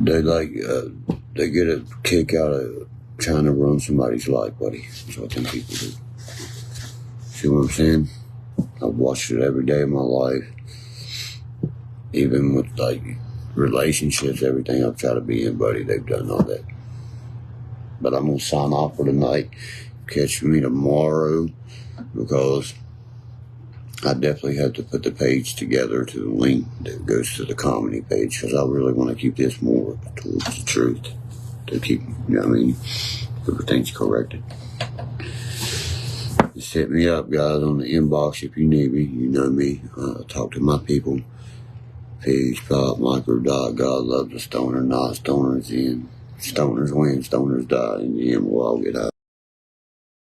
A: they get a kick out of trying to run somebody's life, buddy. That's what them people do. See what I'm saying? I've watched it every day of my life. Even with, like, relationships, everything I've tried to be in, buddy, they've done all that. But I'm going to sign off for tonight. Catch me tomorrow, because I definitely have to put the page together to the link that goes to the comedy page, because I really want to keep this more towards the truth. To keep, you know what I mean? Everything's corrected. Just hit me up, guys, on the inbox if you need me. You know me. Talk to my people. Peace, Pop, Micro, Dot. God loves a stoner, not stoners in. Stoners win, stoners die. In the end, we'll all get out.